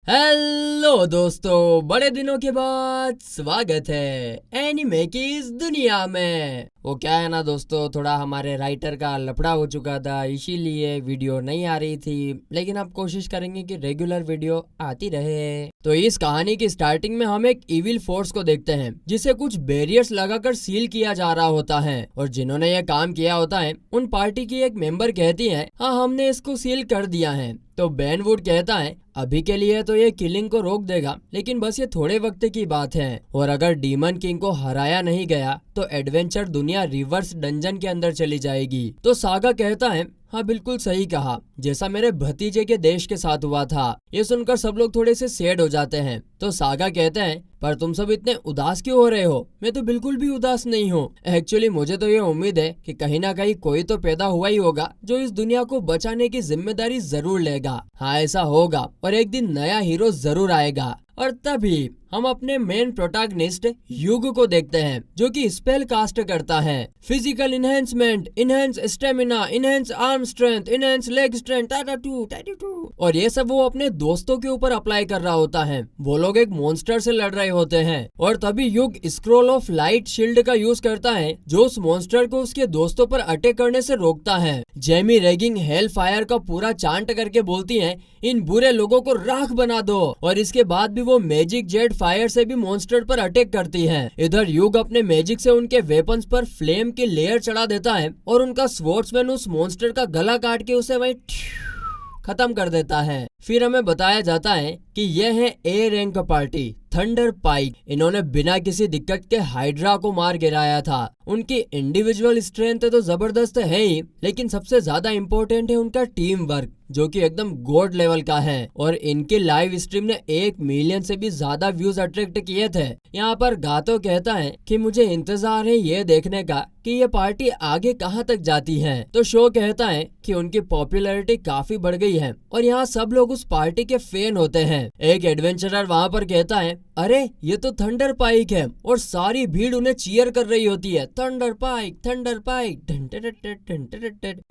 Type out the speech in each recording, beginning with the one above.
Hello दोस्तों, बड़े दिनों के बाद स्वागत है एनिमे की इस दुनिया में। वो क्या है ना दोस्तों, थोड़ा हमारे राइटर का लफड़ा हो चुका था, इसीलिए वीडियो नहीं आ रही थी। लेकिन अब कोशिश करेंगे कि रेगुलर वीडियो आती रहे। तो इस कहानी की स्टार्टिंग में हम एक इविल फोर्स को देखते हैं जिसे कुछ बैरियर्स लगाकर सील किया जा रहा होता है। और जिन्होंने ये काम किया होता है उन पार्टी की एक मेंबर कहती है, हाँ हमने इसको सील कर दिया है। तो बेनवुड कहता है, अभी के लिए तो ये किलिंग को रोक देगा, लेकिन बस ये थोड़े वक्त की बात है। और अगर डीमन किंग को हराया नहीं गया तो एडवेंचर दुनिया रिवर्स डंजन के अंदर चली जाएगी। तो सागा कहता है, हाँ बिल्कुल सही कहा, जैसा मेरे भतीजे के देश के साथ हुआ था। ये सुनकर सब लोग थोड़े से सैड हो जाते हैं। तो सागा कहते हैं, पर तुम सब इतने उदास क्यों हो रहे हो? मैं तो बिल्कुल भी उदास नहीं हूँ। एक्चुअली मुझे तो ये उम्मीद है कि कहीं ना कहीं कोई तो पैदा हुआ ही होगा जो इस दुनिया को बचाने की जिम्मेदारी जरूर लेगा। हाँ ऐसा होगा और एक दिन नया हीरो जरूर आएगा। और तभी हम अपने मेन प्रोटैगनिस्ट युग को देखते हैं जो कि स्पेल कास्ट करता है। Physical enhancement, enhance stamina, enhance arm strength, enhance leg strength, और ये सब वो अपने दोस्तों के ऊपर अप्लाई कर रहा होता है। वो लोग एक मॉन्स्टर से लड़ रहे होते हैं और तभी युग स्क्रोल ऑफ लाइट शील्ड का यूज करता है जो उस मॉन्स्टर को उसके दोस्तों पर अटैक करने से रोकता है। जेमी रेगिंग हेल फायर का पूरा चांट करके बोलती है, इन बुरे लोगों को राख बना दो। और इसके बाद भी वो मैजिक जेट फायर से भी मॉन्स्टर पर अटैक करती है। इधर युग अपने मैजिक से उनके वेपन्स पर फ्लेम की लेयर चढ़ा देता है और उनका स्वॉर्ड्समैन उस मॉन्स्टर का गला काट के उसे वहीं खत्म कर देता है। फिर हमें बताया जाता है कि यह है ए रैंक पार्टी थंडर पाइक। इन्होंने बिना किसी दिक्कत के हाइड्रा को मार गिराया था। उनकी इंडिविजुअल स्ट्रेंथ तो जबरदस्त है ही, लेकिन सबसे ज्यादा इम्पोर्टेंट है उनका टीम वर्क जो कि एकदम गॉड लेवल का है। और इनके लाइव स्ट्रीम ने 1 मिलियन से भी ज्यादा व्यूज अट्रैक्ट किए थे। यहाँ पर गातो कहता है कि मुझे इंतजार है ये देखने का कि ये पार्टी आगे कहाँ तक जाती है। तो शो कहता है कि उनकी पॉपुलैरिटी काफी बढ़ गई है और यहाँ सब लोग उस पार्टी के फैन होते हैं। एक एडवेंचरर वहाँ पर कहता है, अरे ये तो थंडर पाइक है, और सारी भीड़ उन्हें चीयर कर रही होती है, थंडर पाइक थंडर पाइक।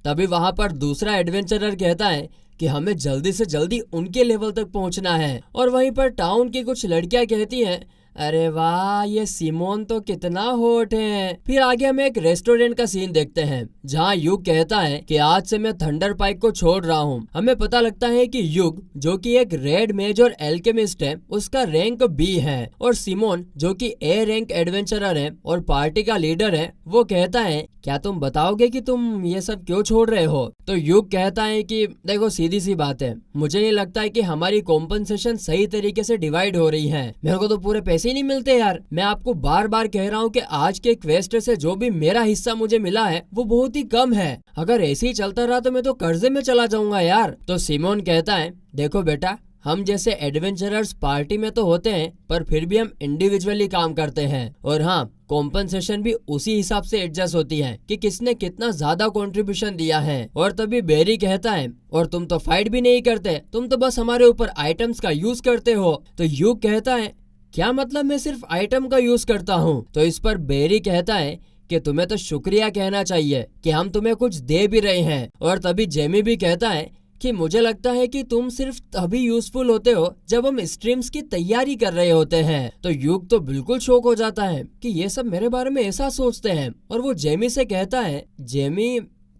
तभी वहाँ पर दूसरा एडवेंचरर कहता है कि हमें जल्दी से जल्दी उनके लेवल तक पहुँचना है। और वहीं पर टाउन की कुछ लड़कियां कहती हैं, अरे वाह ये सिमोन तो कितना हॉट है। फिर आगे हम एक रेस्टोरेंट का सीन देखते हैं जहाँ युग कहता है कि आज से मैं थंडर पाइक को छोड़ रहा हूँ। हमें पता लगता है कि युग जो कि एक रेड मेज और एल्केमिस्ट है उसका रैंक बी है, और सिमोन जो कि ए रैंक एडवेंचरर है और पार्टी का लीडर है वो कहता है, क्या तुम बताओगे कि तुम ये सब क्यों छोड़ रहे हो? तो युग कहता है कि देखो सीधी सी बात है, मुझे नहीं लगता है कि हमारी कॉम्पनसेशन सही तरीके से डिवाइड हो रही है। मेरे को तो पूरे पैसे ही नहीं मिलते यार। मैं आपको बार बार कह रहा हूँ कि आज के क्वेस्ट से जो भी मेरा हिस्सा मुझे मिला है वो बहुत ही कम है। अगर ऐसे ही चलता रहा तो मैं तो कर्जे में चला जाऊंगा यार। तो सिमोन कहता है, देखो बेटा, हम जैसे एडवेंचरर्स पार्टी में तो होते हैं पर फिर भी हम इंडिविजुअली काम करते हैं। और हाँ, कॉम्पनसेशन भी उसी हिसाब से एडजस्ट होती है कि किसने कितना ज्यादा कंट्रीब्यूशन दिया है। और तभी बेरी कहता है, और तुम तो फाइट भी नहीं करते, तुम तो बस हमारे ऊपर आइटम्स का यूज करते हो। तो युग कहता है, क्या मतलब मैं सिर्फ आइटम का यूज करता हूँ? तो इस पर बेरी कहता है कि तुम्हें तो शुक्रिया कहना चाहिए कि हम तुम्हें कुछ दे भी रहे हैं। और तभी जेमी भी कहता है कि मुझे लगता है कि तुम सिर्फ तभी यूजफुल होते हो जब हम स्ट्रीम्स की तैयारी कर रहे होते हैं। तो युग तो बिल्कुल शॉक हो जाता है कि ये सब मेरे बारे में ऐसा सोचते हैं, और वो जेमी से कहता है, जेमी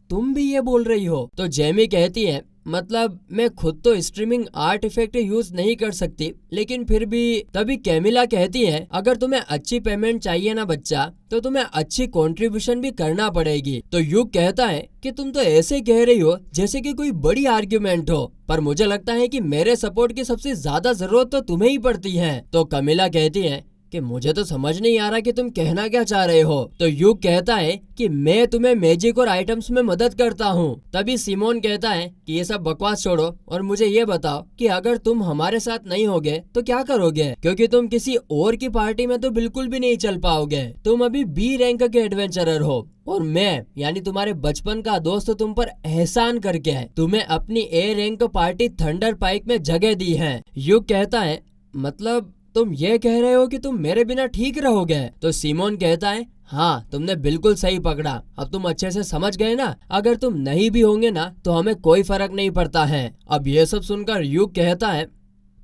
तुम भी ये बोल रही हो? तो जेमी कहती है, मतलब मैं खुद तो स्ट्रीमिंग आर्ट इफेक्ट यूज नहीं कर सकती, लेकिन फिर भी। तभी कैमिला कहती है, अगर तुम्हें अच्छी पेमेंट चाहिए ना बच्चा, तो तुम्हें अच्छी कंट्रीब्यूशन भी करना पड़ेगी। तो युग कहता है कि तुम तो ऐसे कह रही हो जैसे कि कोई बड़ी आर्ग्यूमेंट हो, पर मुझे लगता है कि मेरे सपोर्ट की सबसे ज्यादा जरूरत तो तुम्हें ही पड़ती है। तो कैमिला कहती है कि मुझे तो समझ नहीं आ रहा कि तुम कहना क्या चाह रहे हो। तो युग कहता है कि मैं तुम्हें मैजिक और आइटम्स में मदद करता हूँ। तभी सिमोन कहता है कि ये सब बकवास छोड़ो और मुझे ये बताओ कि अगर तुम हमारे साथ नहीं होगे तो क्या करोगे, क्योंकि तुम किसी और की पार्टी में तो बिल्कुल भी नहीं चल पाओगे। तुम अभी बी रैंक के एडवेंचरर हो और मैं यानी तुम्हारे बचपन का दोस्त तुम पर एहसान करके है तुम्हें अपनी ए रैंक पार्टी थंडर पाइक में जगह दी है। युग कहता है, मतलब तुम ये कह रहे हो कि तुम मेरे बिना ठीक रहोगे? तो सिमोन कहता है, हाँ तुमने बिल्कुल सही पकड़ा। अब तुम अच्छे से समझ गए ना, अगर तुम नहीं भी होंगे ना तो हमें कोई फर्क नहीं पड़ता है। अब ये सब सुनकर युग कहता है,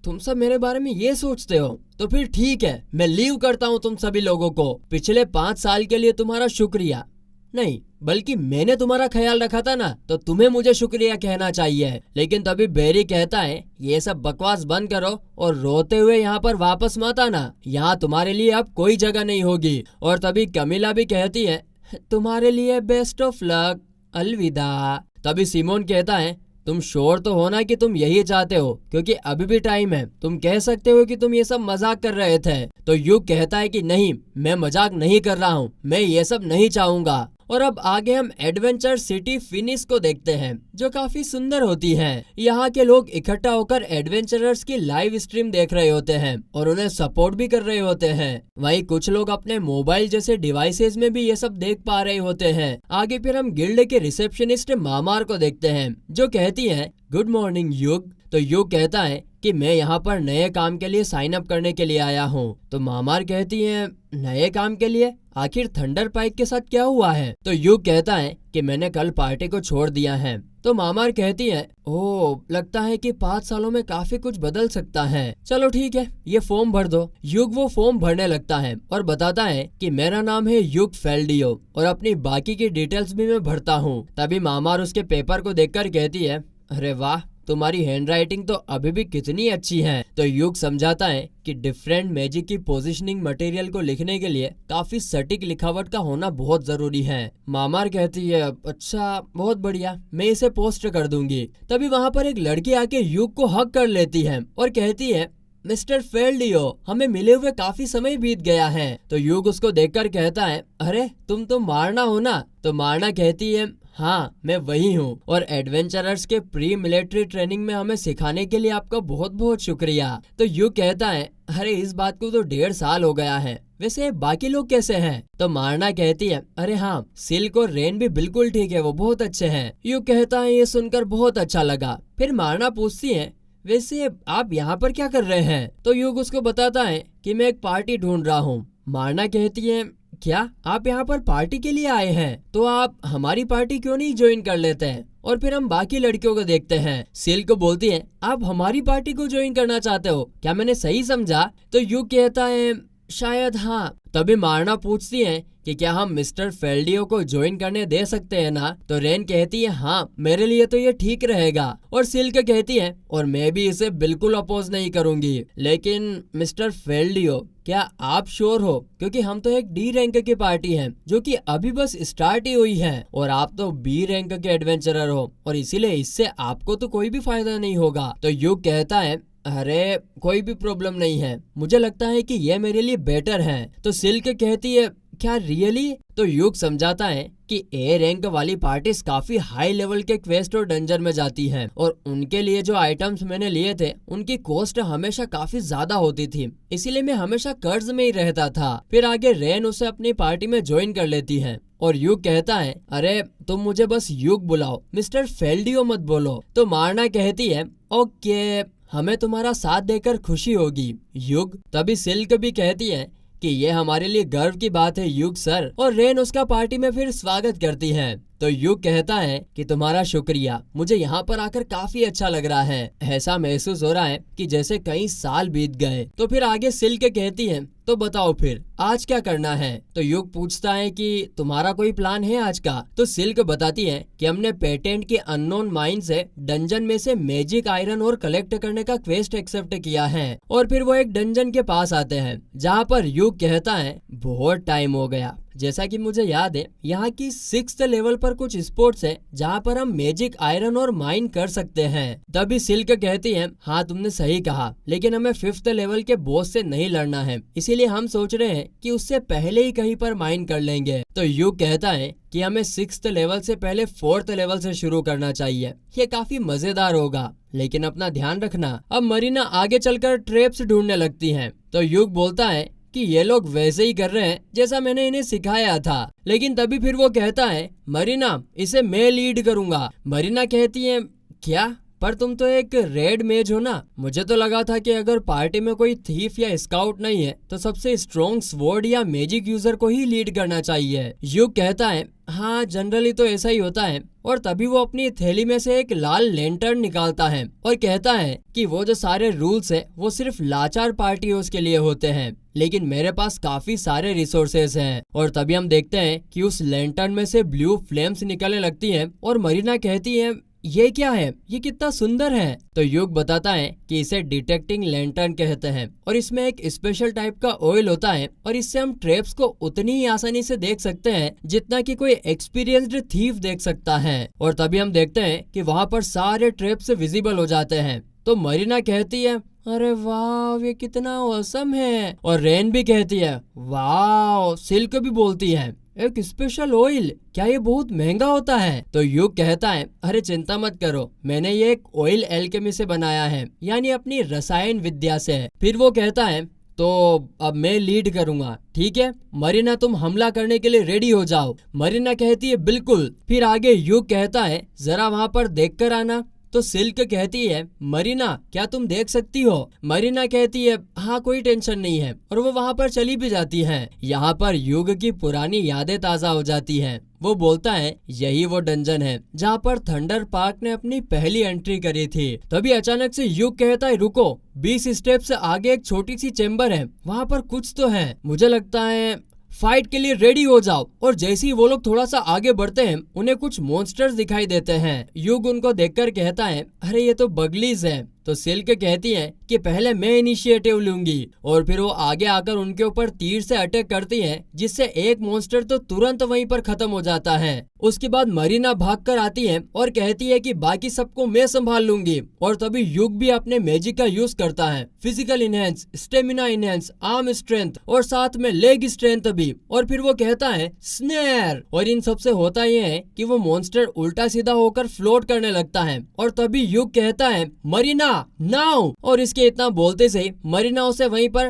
तुम सब मेरे बारे में ये सोचते हो तो फिर ठीक है, मैं लीव करता हूँ तुम सभी लोगों को। पिछले 5 साल के लिए तुम्हारा शुक्रिया नहीं, बल्कि मैंने तुम्हारा ख्याल रखा था ना, तो तुम्हें मुझे शुक्रिया कहना चाहिए। लेकिन तभी बेरी कहता है ये सब बकवास बंद करो और रोते हुए यहाँ पर वापस मत आना, यहाँ तुम्हारे लिए अब कोई जगह नहीं होगी। और तभी कमिला भी कहती है तुम्हारे लिए बेस्ट ऑफ लक, अलविदा। तभी सिमोन कहता है तुम श्योर तो हो ना कि तुम यही चाहते हो, क्योंकि अभी भी टाइम है, तुम कह सकते हो कि तुम ये सब मजाक कर रहे थे। तो युग कहता है कि नहीं, मैं मजाक नहीं कर रहा हूँ, मैं ये सब नहीं चाहूंगा। और अब आगे हम एडवेंचर सिटी फिनिश को देखते हैं, जो काफी सुंदर होती है। यहाँ के लोग इकट्ठा होकर एडवेंचरर्स की लाइव स्ट्रीम देख रहे होते हैं और उन्हें सपोर्ट भी कर रहे होते हैं। वहीं कुछ लोग अपने मोबाइल जैसे डिवाइसेस में भी ये सब देख पा रहे होते हैं। आगे फिर हम गिल्ड के रिसेप्शनिस्ट मामार को देखते हैं, जो कहती है गुड मॉर्निंग युग। तो युग कहता है कि मैं यहाँ पर नए काम के लिए साइन अप करने के लिए आया हूँ। तो मामार कहती है नए काम के लिए, आखिर थंडर पाइक के साथ क्या हुआ है? तो युग कहता है कि मैंने कल पार्टी को छोड़ दिया है। तो मामार कहती है ओह, लगता है कि 5 सालों में काफी कुछ बदल सकता है, चलो ठीक है ये फॉर्म भर दो। युग वो फॉर्म भरने लगता है और बताता है कि मेरा नाम है युग फेल्डियो और अपनी बाकी की डिटेल्स भी मैं भरता हूँ। तभी मामार उसके पेपर को देखकर कहती है अरे वाह, तुम्हारी हैंडराइटिंग तो अभी भी कितनी अच्छी है। तो युग समझाता है कि डिफरेंट मैजिक की पोजीशनिंग मटेरियल को लिखने के लिए काफी सटीक लिखावट का होना बहुत जरूरी है। मामार कहती है अच्छा बहुत बढ़िया, मैं इसे पोस्ट कर दूंगी। तभी वहाँ पर एक लड़की आके युग को हक कर लेती है और कहती है मिस्टर फेल्डियो, हमें मिले हुए काफी समय बीत गया है। तो युग उसको देखकर कहता है अरे तुम तो मारना हो ना? तो मारना कहती है हाँ मैं वही हूँ, और एडवेंचरर्स के प्री मिलिट्री ट्रेनिंग में हमें सिखाने के लिए आपका बहुत बहुत शुक्रिया। तो युग कहता है अरे इस बात को तो 1.5 साल हो गया है, वैसे बाकी लोग कैसे हैं? तो मारना कहती है अरे हाँ, सिल्क और रेन भी बिल्कुल ठीक है, वो बहुत अच्छे हैं। युग कहता है ये सुनकर बहुत अच्छा लगा। फिर मारना पूछती है वैसे आप यहाँ पर क्या कर रहे हैं? तो युग उसको बताता है कि मैं एक पार्टी ढूंढ रहा हूँ। मारना कहती है क्या आप यहाँ पर पार्टी के लिए आए हैं? तो आप हमारी पार्टी क्यों नहीं ज्वाइन कर लेते हैं? और फिर हम बाकी लड़कियों को देखते हैं। सिल्क बोलती है आप हमारी पार्टी को ज्वाइन करना चाहते हो क्या? मैंने सही समझा? तो युग कहता है शायद हाँ। तभी मारना पूछती है कि क्या हम मिस्टर फेल्डियो को ज्वाइन करने दे सकते हैं ना? तो रेन कहती है हाँ, मेरे लिए तो ये ठीक रहेगा। और सिल्क कहती है और मैं भी इसे बिल्कुल अपोज नहीं करूंगी। लेकिन मिस्टर फेल्डियो, क्या आप श्योर हो? क्योंकि हम तो एक डी रैंक की पार्टी है जो कि अभी बस स्टार्ट ही हुई है, और आप तो बी रैंक के एडवेंचरर हो, और इसीलिए इससे आपको तो कोई भी फायदा नहीं होगा। तो युग कहता है अरे कोई भी प्रॉब्लम नहीं है, मुझे लगता है कि ये मेरे लिए बेटर है। तो सिल्क कहती है क्या रियली? तो युग समझाता है कि ए रैंक वाली पार्टीज काफी हाई लेवल के क्वेस्ट और डंजन में जाती हैं, और उनके लिए जो आइटम्स मैंने लिए थे उनकी कॉस्ट हमेशा काफी ज्यादा होती थी, इसीलिए मैं हमेशा कर्ज में ही रहता था। फिर आगे रेन उसे अपनी पार्टी में ज्वाइन कर लेती है, और युग कहता है अरे तुम मुझे बस युग बुलाओ, मिस्टर फेल्डियो मत बोलो। तो मारना कहती है ओके, हमें तुम्हारा साथ देकर खुशी होगी युग। तभी सिल्क भी कहती है कि ये हमारे लिए गर्व की बात है युग सर, और रेन उसका पार्टी में फिर स्वागत करती है। तो युग कहता है कि तुम्हारा शुक्रिया, मुझे यहाँ पर आकर काफी अच्छा लग रहा है, ऐसा महसूस हो रहा है कि जैसे कई साल बीत गए। तो फिर आगे सिल्क कहती है तो बताओ फिर आज क्या करना है? तो युग पूछता है कि तुम्हारा कोई प्लान है आज का? तो सिल्क बताती है कि हमने पेटेंट के अननोन माइन से डंजन में से मैजिक आयरन और कलेक्ट करने का क्वेस्ट एक्सेप्ट किया है, और फिर वो एक डंजन के पास आते हैं जहाँ पर युग कहता है बहुत टाइम हो गया, जैसा कि मुझे याद है यहाँ की 6th लेवल पर कुछ स्पोर्ट्स है जहाँ पर हम मैजिक आयरन और माइन कर सकते हैं। तभी सिल्क कहती है हाँ तुमने सही कहा, लेकिन हमें 5th लेवल के बॉस से नहीं लड़ना है, इसीलिए हम सोच रहे हैं कि उससे पहले ही कहीं पर माइन कर लेंगे। तो युग कहता है कि हमें 6th लेवल से पहले 4th लेवल से शुरू करना चाहिए, ये काफी मजेदार होगा, लेकिन अपना ध्यान रखना। अब मरीना आगे चलकर ट्रैप्स ढूंढने लगती है। तो युग बोलता है कि ये लोग वैसे ही कर रहे हैं जैसा मैंने इन्हें सिखाया था, लेकिन तभी फिर वो कहता है मरीना इसे मैं लीड करूंगा। मरीना कहती है क्या? पर तुम तो एक रेड मेज हो ना, मुझे तो लगा था कि अगर पार्टी में कोई थीफ या स्काउट नहीं है तो सबसे स्ट्रॉन्ग स्वॉर्ड या मैजिक यूजर को ही लीड करना चाहिए। युग कहता है हाँ जनरली तो ऐसा ही होता है, और तभी वो अपनी थैली में से एक लाल लैंटर्न निकालता है और कहता है कि वो जो सारे रूल्स है वो सिर्फ लाचार पार्टियों के लिए होते हैं, लेकिन मेरे पास काफी सारे रिसोर्सेज हैं। और तभी हम देखते हैं कि उस लैंटर्न में से ब्लू फ्लेम्स निकलने लगती हैं और मरीना कहती है ये क्या है, ये कितना सुंदर है। तो युग बताता है कि इसे डिटेक्टिंग लैंटर्न कहते हैं और इसमें एक स्पेशल टाइप का ऑयल होता है और इससे हम ट्रैप्स को उतनी ही आसानी से देख सकते हैं जितना कि कोई एक्सपीरियंस्ड थीफ देख सकता है। और तभी हम देखते हैं कि वहाँ पर सारे ट्रैप्स विजिबल हो जाते हैं। तो मरीना कहती है अरे वाह ये कितना औसम है, और रेन भी कहती है वाह। सिल्क भी बोलती है एक स्पेशल ऑयल, क्या ये बहुत महंगा होता है? तो युग कहता है अरे चिंता मत करो, मैंने ये एक ऑयल एल्केमी से बनाया है, यानी अपनी रसायन विद्या से। फिर वो कहता है तो अब मैं लीड करूंगा, ठीक है मरीना तुम हमला करने के लिए रेडी हो जाओ। मरीना कहती है बिल्कुल। फिर आगे युग कहता है जरा वहाँ पर देख कर आना। तो सिल्क कहती है मरीना क्या तुम देख सकती हो? मरीना कहती है हाँ कोई टेंशन नहीं है, और वो वहाँ पर चली भी जाती है। यहाँ पर युग की पुरानी यादें ताजा हो जाती हैं। वो बोलता है यही वो डंजन है जहाँ पर थंडर पार्क ने अपनी पहली एंट्री करी थी। तभी अचानक से युग कहता है रुको, 20 स्टेप से आगे एक छोटी सी चेम्बर है, वहाँ पर कुछ तो है, मुझे लगता है फाइट के लिए रेडी हो जाओ। और जैसे ही वो लोग थोड़ा सा आगे बढ़ते हैं उन्हें कुछ मॉन्स्टर्स दिखाई देते हैं। युग उनको देखकर कहता है अरे ये तो बगलीज है। तो सिल्क कहती है कि पहले मैं इनिशिएटिव लूंगी, और फिर वो आगे आकर उनके ऊपर तीर से अटैक करती है जिससे एक मॉन्स्टर तो तुरंत वहीं पर खत्म हो जाता है। उसके बाद मरीना भागकर आती है और कहती है कि बाकी सबको मैं संभाल लूंगी। और तभी युग भी अपने मैजिक का यूज करता है, physical enhance, stamina enhance, arm strength और साथ में लेग स्ट्रेंथ भी। और फिर वो कहता है स्नेर, और इन सबसे होता यह है कि वो मॉन्स्टर उल्टा सीधा होकर फ्लोट करने लगता है। और तभी युग कहता है मरीना नाउ, और इसके इतना बोलते से मरीना उसे वहीं पर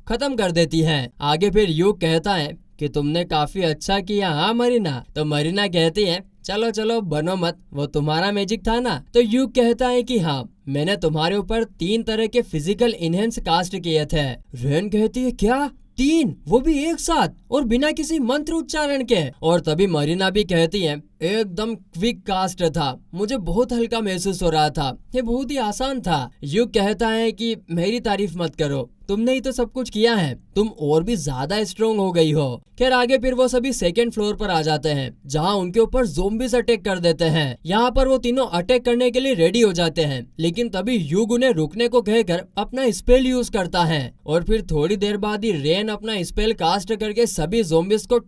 खत्म कर देती है। आगे फिर युग कहता है कि तुमने काफी अच्छा किया हाँ मरीना। तो मरीना कहती है चलो चलो बनो मत, वो तुम्हारा मैजिक था ना। तो युग कहता है कि हाँ मैंने तुम्हारे ऊपर 3 तरह के फिजिकल इनहेंस कास्ट किए थे। रेन कहती है क्या 3, वो भी एक साथ और बिना किसी मंत्र उच्चारण के? और तभी मरीना भी कहती है एकदम क्विक कास्ट था, मुझे बहुत हल्का महसूस हो रहा था, ये बहुत ही आसान था। युग कहता है कि मेरी तारीफ मत करो, तुमने ही तो सब कुछ किया है, तुम और भी ज्यादा स्ट्रोंग हो गई हो। खैर आगे फिर वो सभी सेकंड फ्लोर पर आ जाते हैं जहाँ उनके ऊपर ज़ोंबीज अटैक कर देते हैं। यहाँ पर वो तीनों अटैक करने के लिए रेडी हो जाते हैं, लेकिन तभी युग उन्हें रुकने को कहकर अपना स्पेल यूज करता है। और फिर थोड़ी देर बाद ही रेन अपना स्पेल कास्ट करके सभी ज़ोंबीज को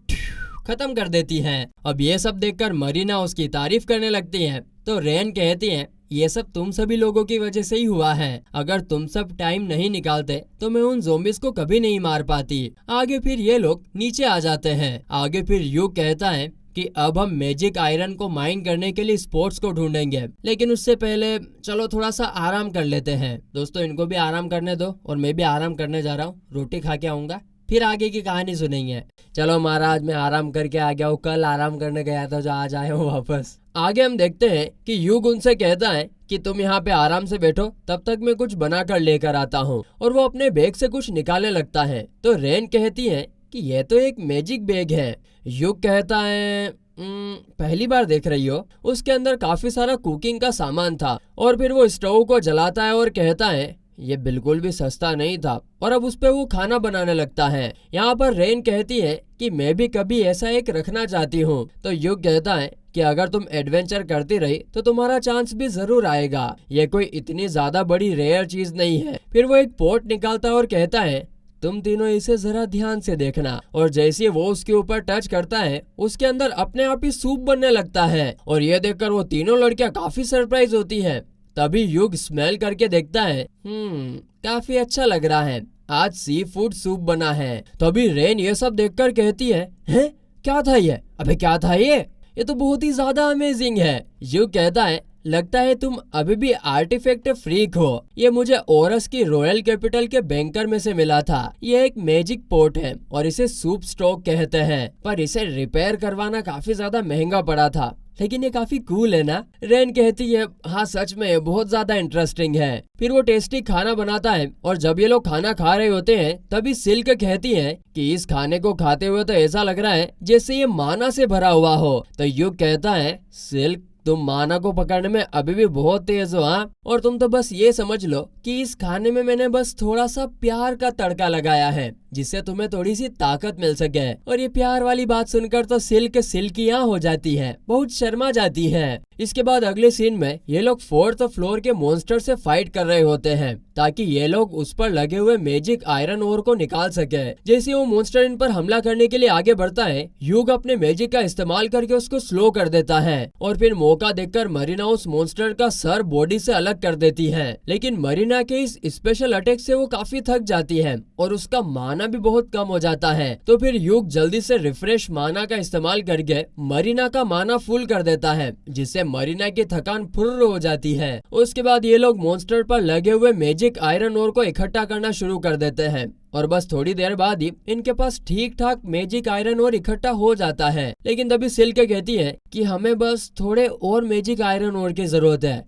खत्म कर देती है। अब ये सब देखकर मरीना उसकी तारीफ करने लगती है। तो रेन कहती है ये सब तुम सभी लोगों की वजह से ही हुआ है, अगर तुम सब टाइम नहीं निकालते तो मैं उन ज़ोंबीज को कभी नहीं मार पाती। आगे फिर ये लोग नीचे आ जाते हैं। आगे फिर युग कहता है कि अब हम मैजिक आयरन को माइन करने के लिए स्पोर्ट्स को ढूंढेंगे, लेकिन उससे पहले चलो थोड़ा सा आराम कर लेते हैं। दोस्तों इनको भी आराम करने दो और मैं भी आराम करने जा रहा हूँ, रोटी खा के आऊंगा, फिर आगे की कहानी सुनेंगे। चलो महाराज मैं आराम करके आ गया हूँ, कल आराम करने गया था जो आज आया हूँ वापस। आगे हम देखते हैं कि युग उनसे कहता है कि तुम यहाँ पे आराम से बैठो, तब तक मैं कुछ बना कर लेकर आता हूँ। और वो अपने बैग से कुछ निकालने लगता है। तो रेन कहती है कि यह तो एक मैजिक बैग है। युग कहता है पहली बार देख रही हो? उसके अंदर काफी सारा कुकिंग का सामान था। और फिर वो स्टोव को जलाता है और कहता है ये बिल्कुल भी सस्ता नहीं था, और अब उस पे वो खाना बनाने लगता है। यहाँ पर रेन कहती है कि मैं भी कभी ऐसा एक रखना चाहती हूँ। तो युग कहता है कि अगर तुम एडवेंचर करती रही तो तुम्हारा चांस भी जरूर आएगा, ये कोई इतनी ज्यादा बड़ी रेयर चीज नहीं है। फिर वो एक पॉट निकालता है और कहता है तुम तीनों इसे जरा ध्यान से देखना। और जैसे वो उसके ऊपर टच करता है उसके अंदर अपने आप ही सूप बनने लगता है। और ये देखकर वो तीनों लड़कियां काफी सरप्राइज होती है। तभी युग स्मेल करके देखता है काफी अच्छा लग रहा है, आज सी फूड सूप बना है। तभी रेन ये सब देखकर कहती है हैं क्या था ये? अबे क्या था ये तो बहुत ही ज्यादा अमेजिंग है। युग कहता है लगता है तुम अभी भी आर्टिफैक्ट फ्रीक हो। ये मुझे ओरस की रॉयल कैपिटल के बैंकर में से मिला था। ये एक मैजिक पोट है और इसे सूप स्टॉक कहते हैं, पर इसे रिपेयर करवाना काफी ज्यादा महंगा पड़ा था, लेकिन ये काफी कूल है ना। रेन कहती है हाँ सच में बहुत ज्यादा इंटरेस्टिंग है। फिर वो टेस्टी खाना बनाता है और जब ये लोग खाना खा रहे होते हैं तभी सिल्क कहती है कि इस खाने को खाते हुए तो ऐसा लग रहा है जैसे ये माना से भरा हुआ हो। तो युग कहता है सिल्क तुम माना को पकड़ने में अभी भी बहुत तेज हो हाँ, और तुम तो बस ये समझ लो कि इस खाने में मैंने बस थोड़ा सा प्यार का तड़का लगाया है जिससे तुम्हें थोड़ी सी ताकत मिल सके। और ये प्यार वाली बात सुनकर तो सिल्क सिल्कियां हो जाती है, बहुत शर्मा जाती है। इसके बाद अगले सीन में ये लोग 4th फ्लोर के मॉन्स्टर से फाइट कर रहे होते हैं ताकि ये लोग उस पर लगे हुए मैजिक आयरन ओर को निकाल सके। जैसे वो मॉन्स्टर इन पर हमला करने के लिए आगे बढ़ता है, युग अपने मैजिक का इस्तेमाल करके उसको स्लो कर देता है और फिर मौका देखकर मरीना उस मॉन्स्टर का सर बॉडी से अलग कर देती है। लेकिन मरीना के इस स्पेशल अटैक से वो काफी थक जाती है और उसका माना भी बहुत कम हो जाता है। तो फिर युग जल्दी से रिफ्रेश माना का इस्तेमाल करके मरीना का माना फुल कर देता है जिससे मरीना की थकान फुर्र हो जाती है। उसके बाद ये लोग मॉन्स्टर पर लगे हुए मैजिक आयरन ओर को इकट्ठा करना शुरू कर देते हैं और बस थोड़ी देर बाद ही इनके पास ठीक ठाक मैजिक आयरन ओर इकट्ठा हो जाता है। लेकिन तभी सिल्क कहती है कि हमें बस थोड़े और मैजिक आयरन ओर की जरूरत है।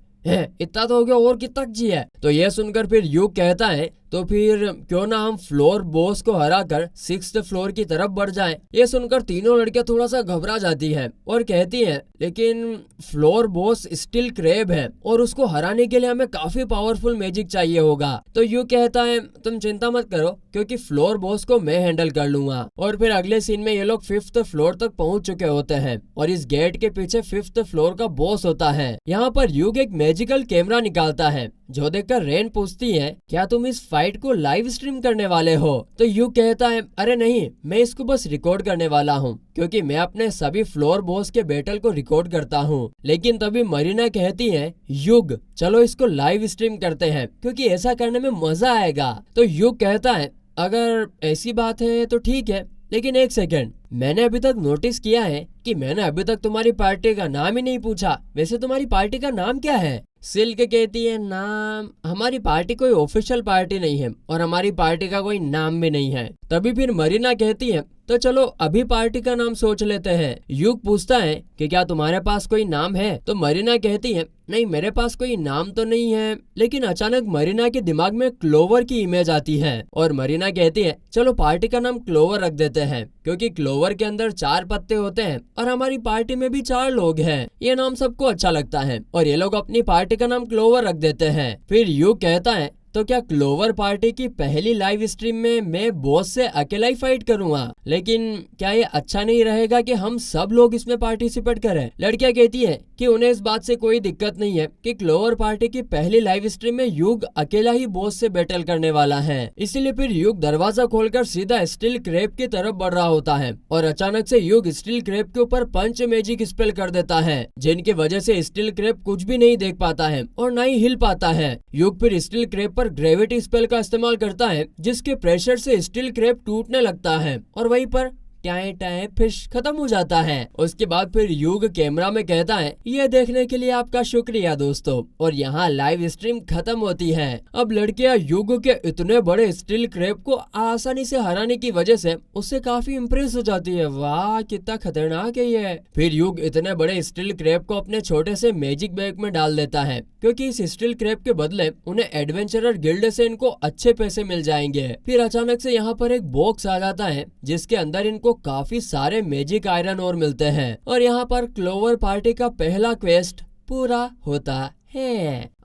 इतना तो हो गया, और कितना चाहिए? तो यह सुनकर फिर युग कहता है तो फिर क्यों ना हम फ्लोर बॉस को हराकर 6th फ्लोर की तरफ बढ़ जाएं। ये सुनकर तीनों लड़कियां थोड़ा सा घबरा जाती है और कहती है लेकिन फ्लोर बॉस स्टिल क्रेब है और उसको हराने के लिए हमें काफी पावरफुल मैजिक चाहिए होगा। तो यू कहता है तुम चिंता मत करो क्योंकि फ्लोर बॉस को मैं हैंडल कर लूंगा। और फिर अगले सीन में ये लोग 5th फ्लोर तक पहुंच चुके होते हैं और इस गेट के पीछे 5th फ्लोर का बॉस होता है। यहाँ पर युग एक मैजिकल कैमरा निकालता है जो देखकर रेन पूछती है क्या तुम इस फाइट को लाइव स्ट्रीम करने वाले हो? तो युग कहता है अरे नहीं, मैं इसको बस रिकॉर्ड करने वाला हूँ क्योंकि मैं अपने सभी फ्लोर बॉस के बैटल को रिकॉर्ड करता हूँ। लेकिन तभी मरीना कहती है युग चलो इसको लाइव स्ट्रीम करते हैं क्योंकि ऐसा करने में मजा आएगा। तो युग कहता है अगर ऐसी बात है तो ठीक है, लेकिन एक सेकंड, मैंने अभी तक नोटिस किया है कि मैंने अभी तक तुम्हारी पार्टी का नाम ही नहीं पूछा। वैसे तुम्हारी पार्टी का नाम क्या है? सिल्क कहती है नाम, हमारी पार्टी कोई ऑफिशियल पार्टी नहीं है और हमारी पार्टी का कोई नाम भी नहीं है। तभी फिर मरीना कहती है तो चलो अभी पार्टी का नाम सोच लेते हैं। युग पूछता है कि क्या तुम्हारे पास कोई नाम है? तो मरीना कहती है नहीं मेरे पास कोई नाम तो नहीं है। लेकिन अचानक मरीना के दिमाग में क्लोवर की इमेज आती है और मरीना कहती है चलो पार्टी का नाम क्लोवर रख देते हैं क्योंकि क्लोवर के अंदर 4 पत्ते होते हैं और हमारी पार्टी में भी 4 लोग हैं। ये नाम सबको अच्छा लगता है और ये लोग अपनी पार्टी का नाम क्लोवर रख देते हैं। फिर युग कहता है तो क्या क्लोवर पार्टी की पहली लाइव स्ट्रीम में मैं बॉस से अकेला ही फाइट करूंगा? लेकिन क्या ये अच्छा नहीं रहेगा कि हम सब लोग इसमें पार्टिसिपेट करें? लड़कियां कहती है कि उन्हें इस बात से कोई दिक्कत नहीं है कि क्लोवर पार्टी की पहली लाइव स्ट्रीम में युग अकेला ही बॉस से बैटल करने वाला है। इसीलिए फिर युग दरवाजा खोलकर सीधा स्टील क्रेब की तरफ बढ़ रहा होता है और अचानक से युग स्टील क्रेब के ऊपर पंच मैजिक स्पेल कर देता है जिनकी वजह से स्टील क्रेब कुछ भी नहीं देख पाता है और न ही हिल पाता है। युग फिर स्टील क्रेब पर ग्रेविटी स्पेल का इस्तेमाल करता है जिसके प्रेशर से स्टील क्रेब टूटने लगता है और वहीं पर टाए टाए फिश खत्म हो जाता है। उसके बाद फिर युग कैमरा में कहता है ये देखने के लिए आपका शुक्रिया दोस्तों, और यहाँ लाइव स्ट्रीम खत्म होती है। अब लड़कियां युग के इतने बड़े स्टील क्रेब को आसानी से हराने की वजह से उससे काफी इम्प्रेस हो जाती है। वाह कितना खतरनाक है ये। फिर युग इतने बड़े स्टील क्रेब को अपने छोटे से मैजिक बैग में डाल देता है क्योंकि इस स्टील क्रेब के बदले उन्हें एडवेंचरर गिल्ड से इनको अच्छे पैसे मिल जाएंगे। फिर अचानक से यहाँ पर एक बॉक्स आ जाता है जिसके अंदर इनको काफी सारे मैजिक आयरन ओर मिलते हैं और यहाँ पर क्लोवर पार्टी का पहला क्वेस्ट पूरा होता है।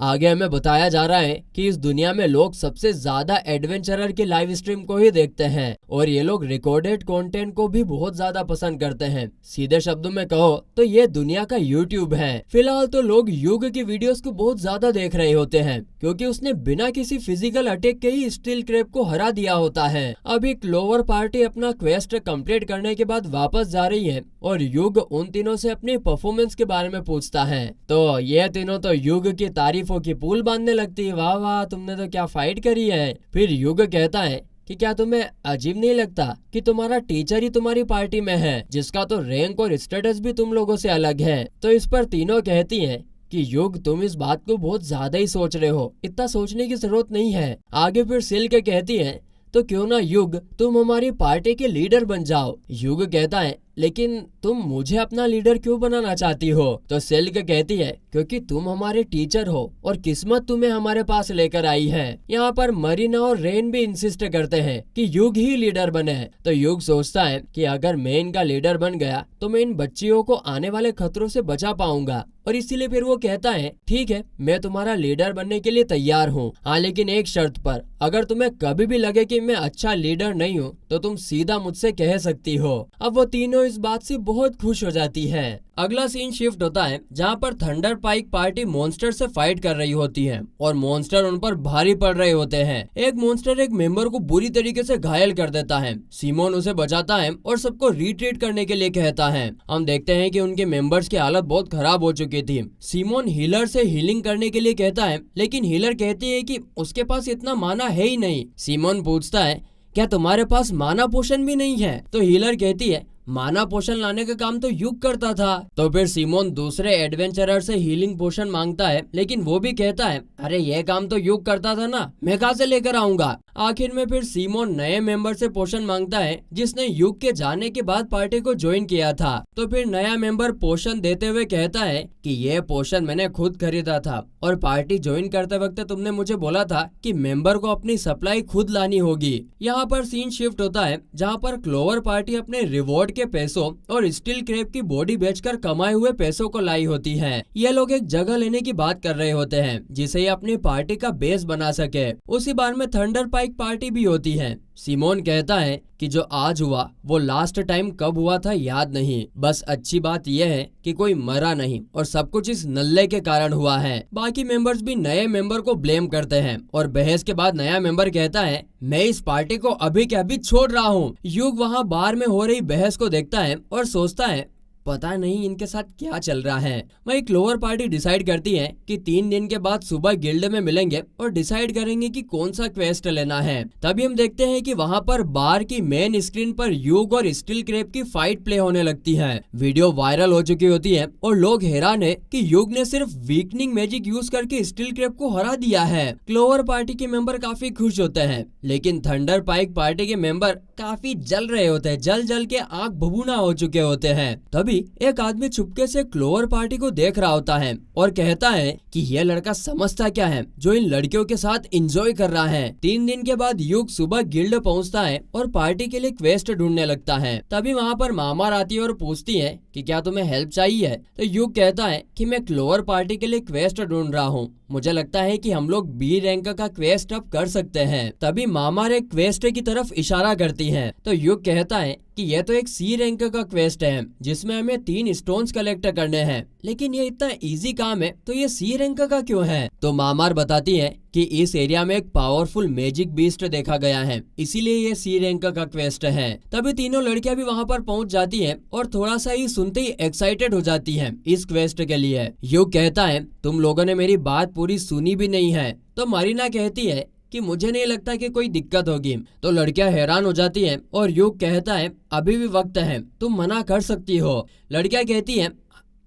आगे हमें बताया जा रहा है कि इस दुनिया में लोग सबसे ज्यादा एडवेंचरर की लाइव स्ट्रीम को ही देखते हैं और ये लोग रिकॉर्डेड कंटेंट को भी बहुत ज्यादा पसंद करते हैं। सीधे शब्दों में कहो तो ये दुनिया का यूट्यूब है। फिलहाल तो लोग युग की वीडियोस को बहुत ज्यादा देख रहे होते हैं क्योंकि उसने बिना किसी फिजिकल अटैक के ही स्टील क्रेब को हरा दिया होता है। अभी क्लोवर पार्टी अपना क्वेस्ट कंप्लीट करने के बाद वापस जा रही है और युग उन तीनों से अपनी परफॉर्मेंस के बारे में पूछता है। तो ये तीनों तो युग की तारीफों की पुल बांधने लगती है, वाह वाह तुमने तो क्या फाइट करी है। फिर युग कहता है कि क्या तुम्हें अजीब नहीं लगता कि तुम्हारा टीचर ही तुम्हारी पार्टी में है जिसका तो रैंक और स्टेटस भी तुम लोगों से अलग है? तो इस पर तीनों कहती हैं कि युग तुम इस बात को बहुत ज्यादा ही सोच रहे हो, इतना सोचने की जरूरत नहीं है। आगे फिर सिल्क कहती है तो क्यों ना युग तुम हमारी पार्टी के लीडर बन जाओ। युग कहता है लेकिन तुम मुझे अपना लीडर क्यों बनाना चाहती हो? तो सिल्क कहती है क्योंकि तुम हमारे टीचर हो और किस्मत तुम्हें हमारे पास लेकर आई है। यहाँ पर मरीना और रेन भी इंसिस्ट करते हैं कि युग ही लीडर बने। तो युग सोचता है कि अगर मैं इनका लीडर बन गया तो मैं इन बच्चियों को आने वाले खतरों से बचा पाऊंगा, और इसीलिए फिर वो कहता है ठीक है, मैं तुम्हारा लीडर बनने के लिए तैयार हूँ, हाँ लेकिन एक शर्त पर। अगर तुम्हें कभी भी लगे कि मैं अच्छा लीडर नहीं हूँ तो तुम सीधा मुझसे कह सकती हो। अब वो तीनों इस बात से बहुत खुश हो जाती है। अगला सीन शिफ्ट होता है जहाँ पर थंडर पाइक पार्टी मॉन्स्टर से फाइट कर रही होती है और मॉन्स्टर उन पर भारी पड़ रहे होते हैं। एक मॉन्स्टर एक मेंबर को बुरी तरीके से घायल कर देता है। सिमोन उसे बचाता है और सबको रिट्रीट करने के लिए कहता है। हम देखते हैं कि उनके मेंबर्स की हालत बहुत खराब हो चुकी थी। सिमोन हीलर से हीलिंग करने के लिए कहता है, लेकिन हीलर कहती है कि उसके पास इतना माना है ही नहीं। सिमोन पूछता है क्या तुम्हारे पास माना पोशन भी नहीं है? तो हीलर कहती है माना पोशन लाने का काम तो युग करता था। तो फिर सिमोन दूसरे एडवेंचरर से हीलिंग पोशन मांगता है, लेकिन वो भी कहता है अरे ये काम तो युग करता था ना, मैं कहाँ से लेकर आऊंगा। आखिर में फिर सिमोन नए मेंबर से पोशन मांगता है जिसने युग के जाने के बाद पार्टी को ज्वाइन किया था। तो फिर नया मेंबर पोशन देते हुए कहता है कि ये पोशन मैंने खुद खरीदा था और पार्टी ज्वाइन करते वक्त तुमने मुझे बोला था कि मेंबर को अपनी सप्लाई खुद लानी होगी। यहाँ पर सीन शिफ्ट होता है जहाँ पर क्लोवर पार्टी अपने रिवॉर्ड के पैसों और स्टील क्रैब की बॉडी बेचकर कमाए हुए पैसों को लाई होती है। ये लोग एक जगह लेने की बात कर रहे होते हैं जिसे ये अपनी पार्टी का बेस बना सके। उसी बार में थंडर पाइक पार्टी भी होती है। सिमोन कहता है कि जो आज हुआ वो लास्ट टाइम कब हुआ था याद नहीं, बस अच्छी बात यह है कि कोई मरा नहीं और सब कुछ इस नल्ले के कारण हुआ है। बाकी मेंबर्स भी नए मेंबर को ब्लेम करते हैं और बहस के बाद नया मेंबर कहता है मैं इस पार्टी को अभी के अभी छोड़ रहा हूँ। युग वहाँ बार में हो रही बहस को देखता है और सोचता है पता नहीं इनके साथ क्या चल रहा है। वही क्लोवर पार्टी डिसाइड करती है कि 3 दिन के बाद सुबह गिल्ड में मिलेंगे और डिसाइड करेंगे कि कौन सा क्वेस्ट लेना है। तभी हम देखते हैं कि वहाँ पर बार की मेन स्क्रीन पर युग और स्टील क्रैब की फाइट प्ले होने लगती है। वीडियो वायरल हो चुकी होती है और लोग हैरान है कि युग ने सिर्फ वीकनिंग मैजिक यूज करके स्टील क्रैब को हरा दिया है। क्लोवर पार्टी के मेंबर काफी खुश होते हैं, लेकिन थंडर पाइक पार्टी के मेंबर काफी जल रहे होते हैं, जल जल के आंख भभूना हो चुके होते हैं। तभी एक आदमी चुपके से क्लोवर पार्टी को देख रहा होता है और कहता है कि यह लड़का समझता क्या है जो इन लड़कियों के साथ एंजॉय कर रहा है। 3 दिन के बाद युग सुबह गिल्ड पहुंचता है और पार्टी के लिए क्वेस्ट ढूंढने लगता है। तभी वहाँ पर मामार आती है और पूछती है कि क्या तुम्हें हेल्प चाहिए? तो युग कहता है कि मैं क्लोवर पार्टी के लिए क्वेस्ट ढूंढ रहा हूँ, मुझे लगता है कि हम लोग बी रैंक का क्वेस्ट अब कर सकते हैं। तभी मामार एक क्वेस्ट की तरफ इशारा करती है। तो युग कहता है कि यह तो एक सी रैंक का क्वेस्ट है जिसमें हमें 3 स्टोन्स कलेक्ट करने हैं, लेकिन ये इतना इजी काम है तो ये सी रैंक का क्यों है? तो मामार बताती है कि इस एरिया में एक पावरफुल मैजिक बीस्ट देखा गया है, इसीलिए ये सी रैंक का क्वेस्ट है। तभी तीनों लड़कियां भी वहाँ पर पहुँच जाती हैं और थोड़ा सा ही सुनते ही एक्साइटेड हो जाती हैं इस क्वेस्ट के लिए। युग कहता है तुम लोगों ने मेरी बात पूरी सुनी भी नहीं है। तो मरीना कहती है कि मुझे नहीं लगता कि कोई दिक्कत होगी। तो लड़कियां हैरान हो जाती हैं और युग कहता है अभी भी वक्त है, तुम मना कर सकती हो। लड़कियां कहती हैं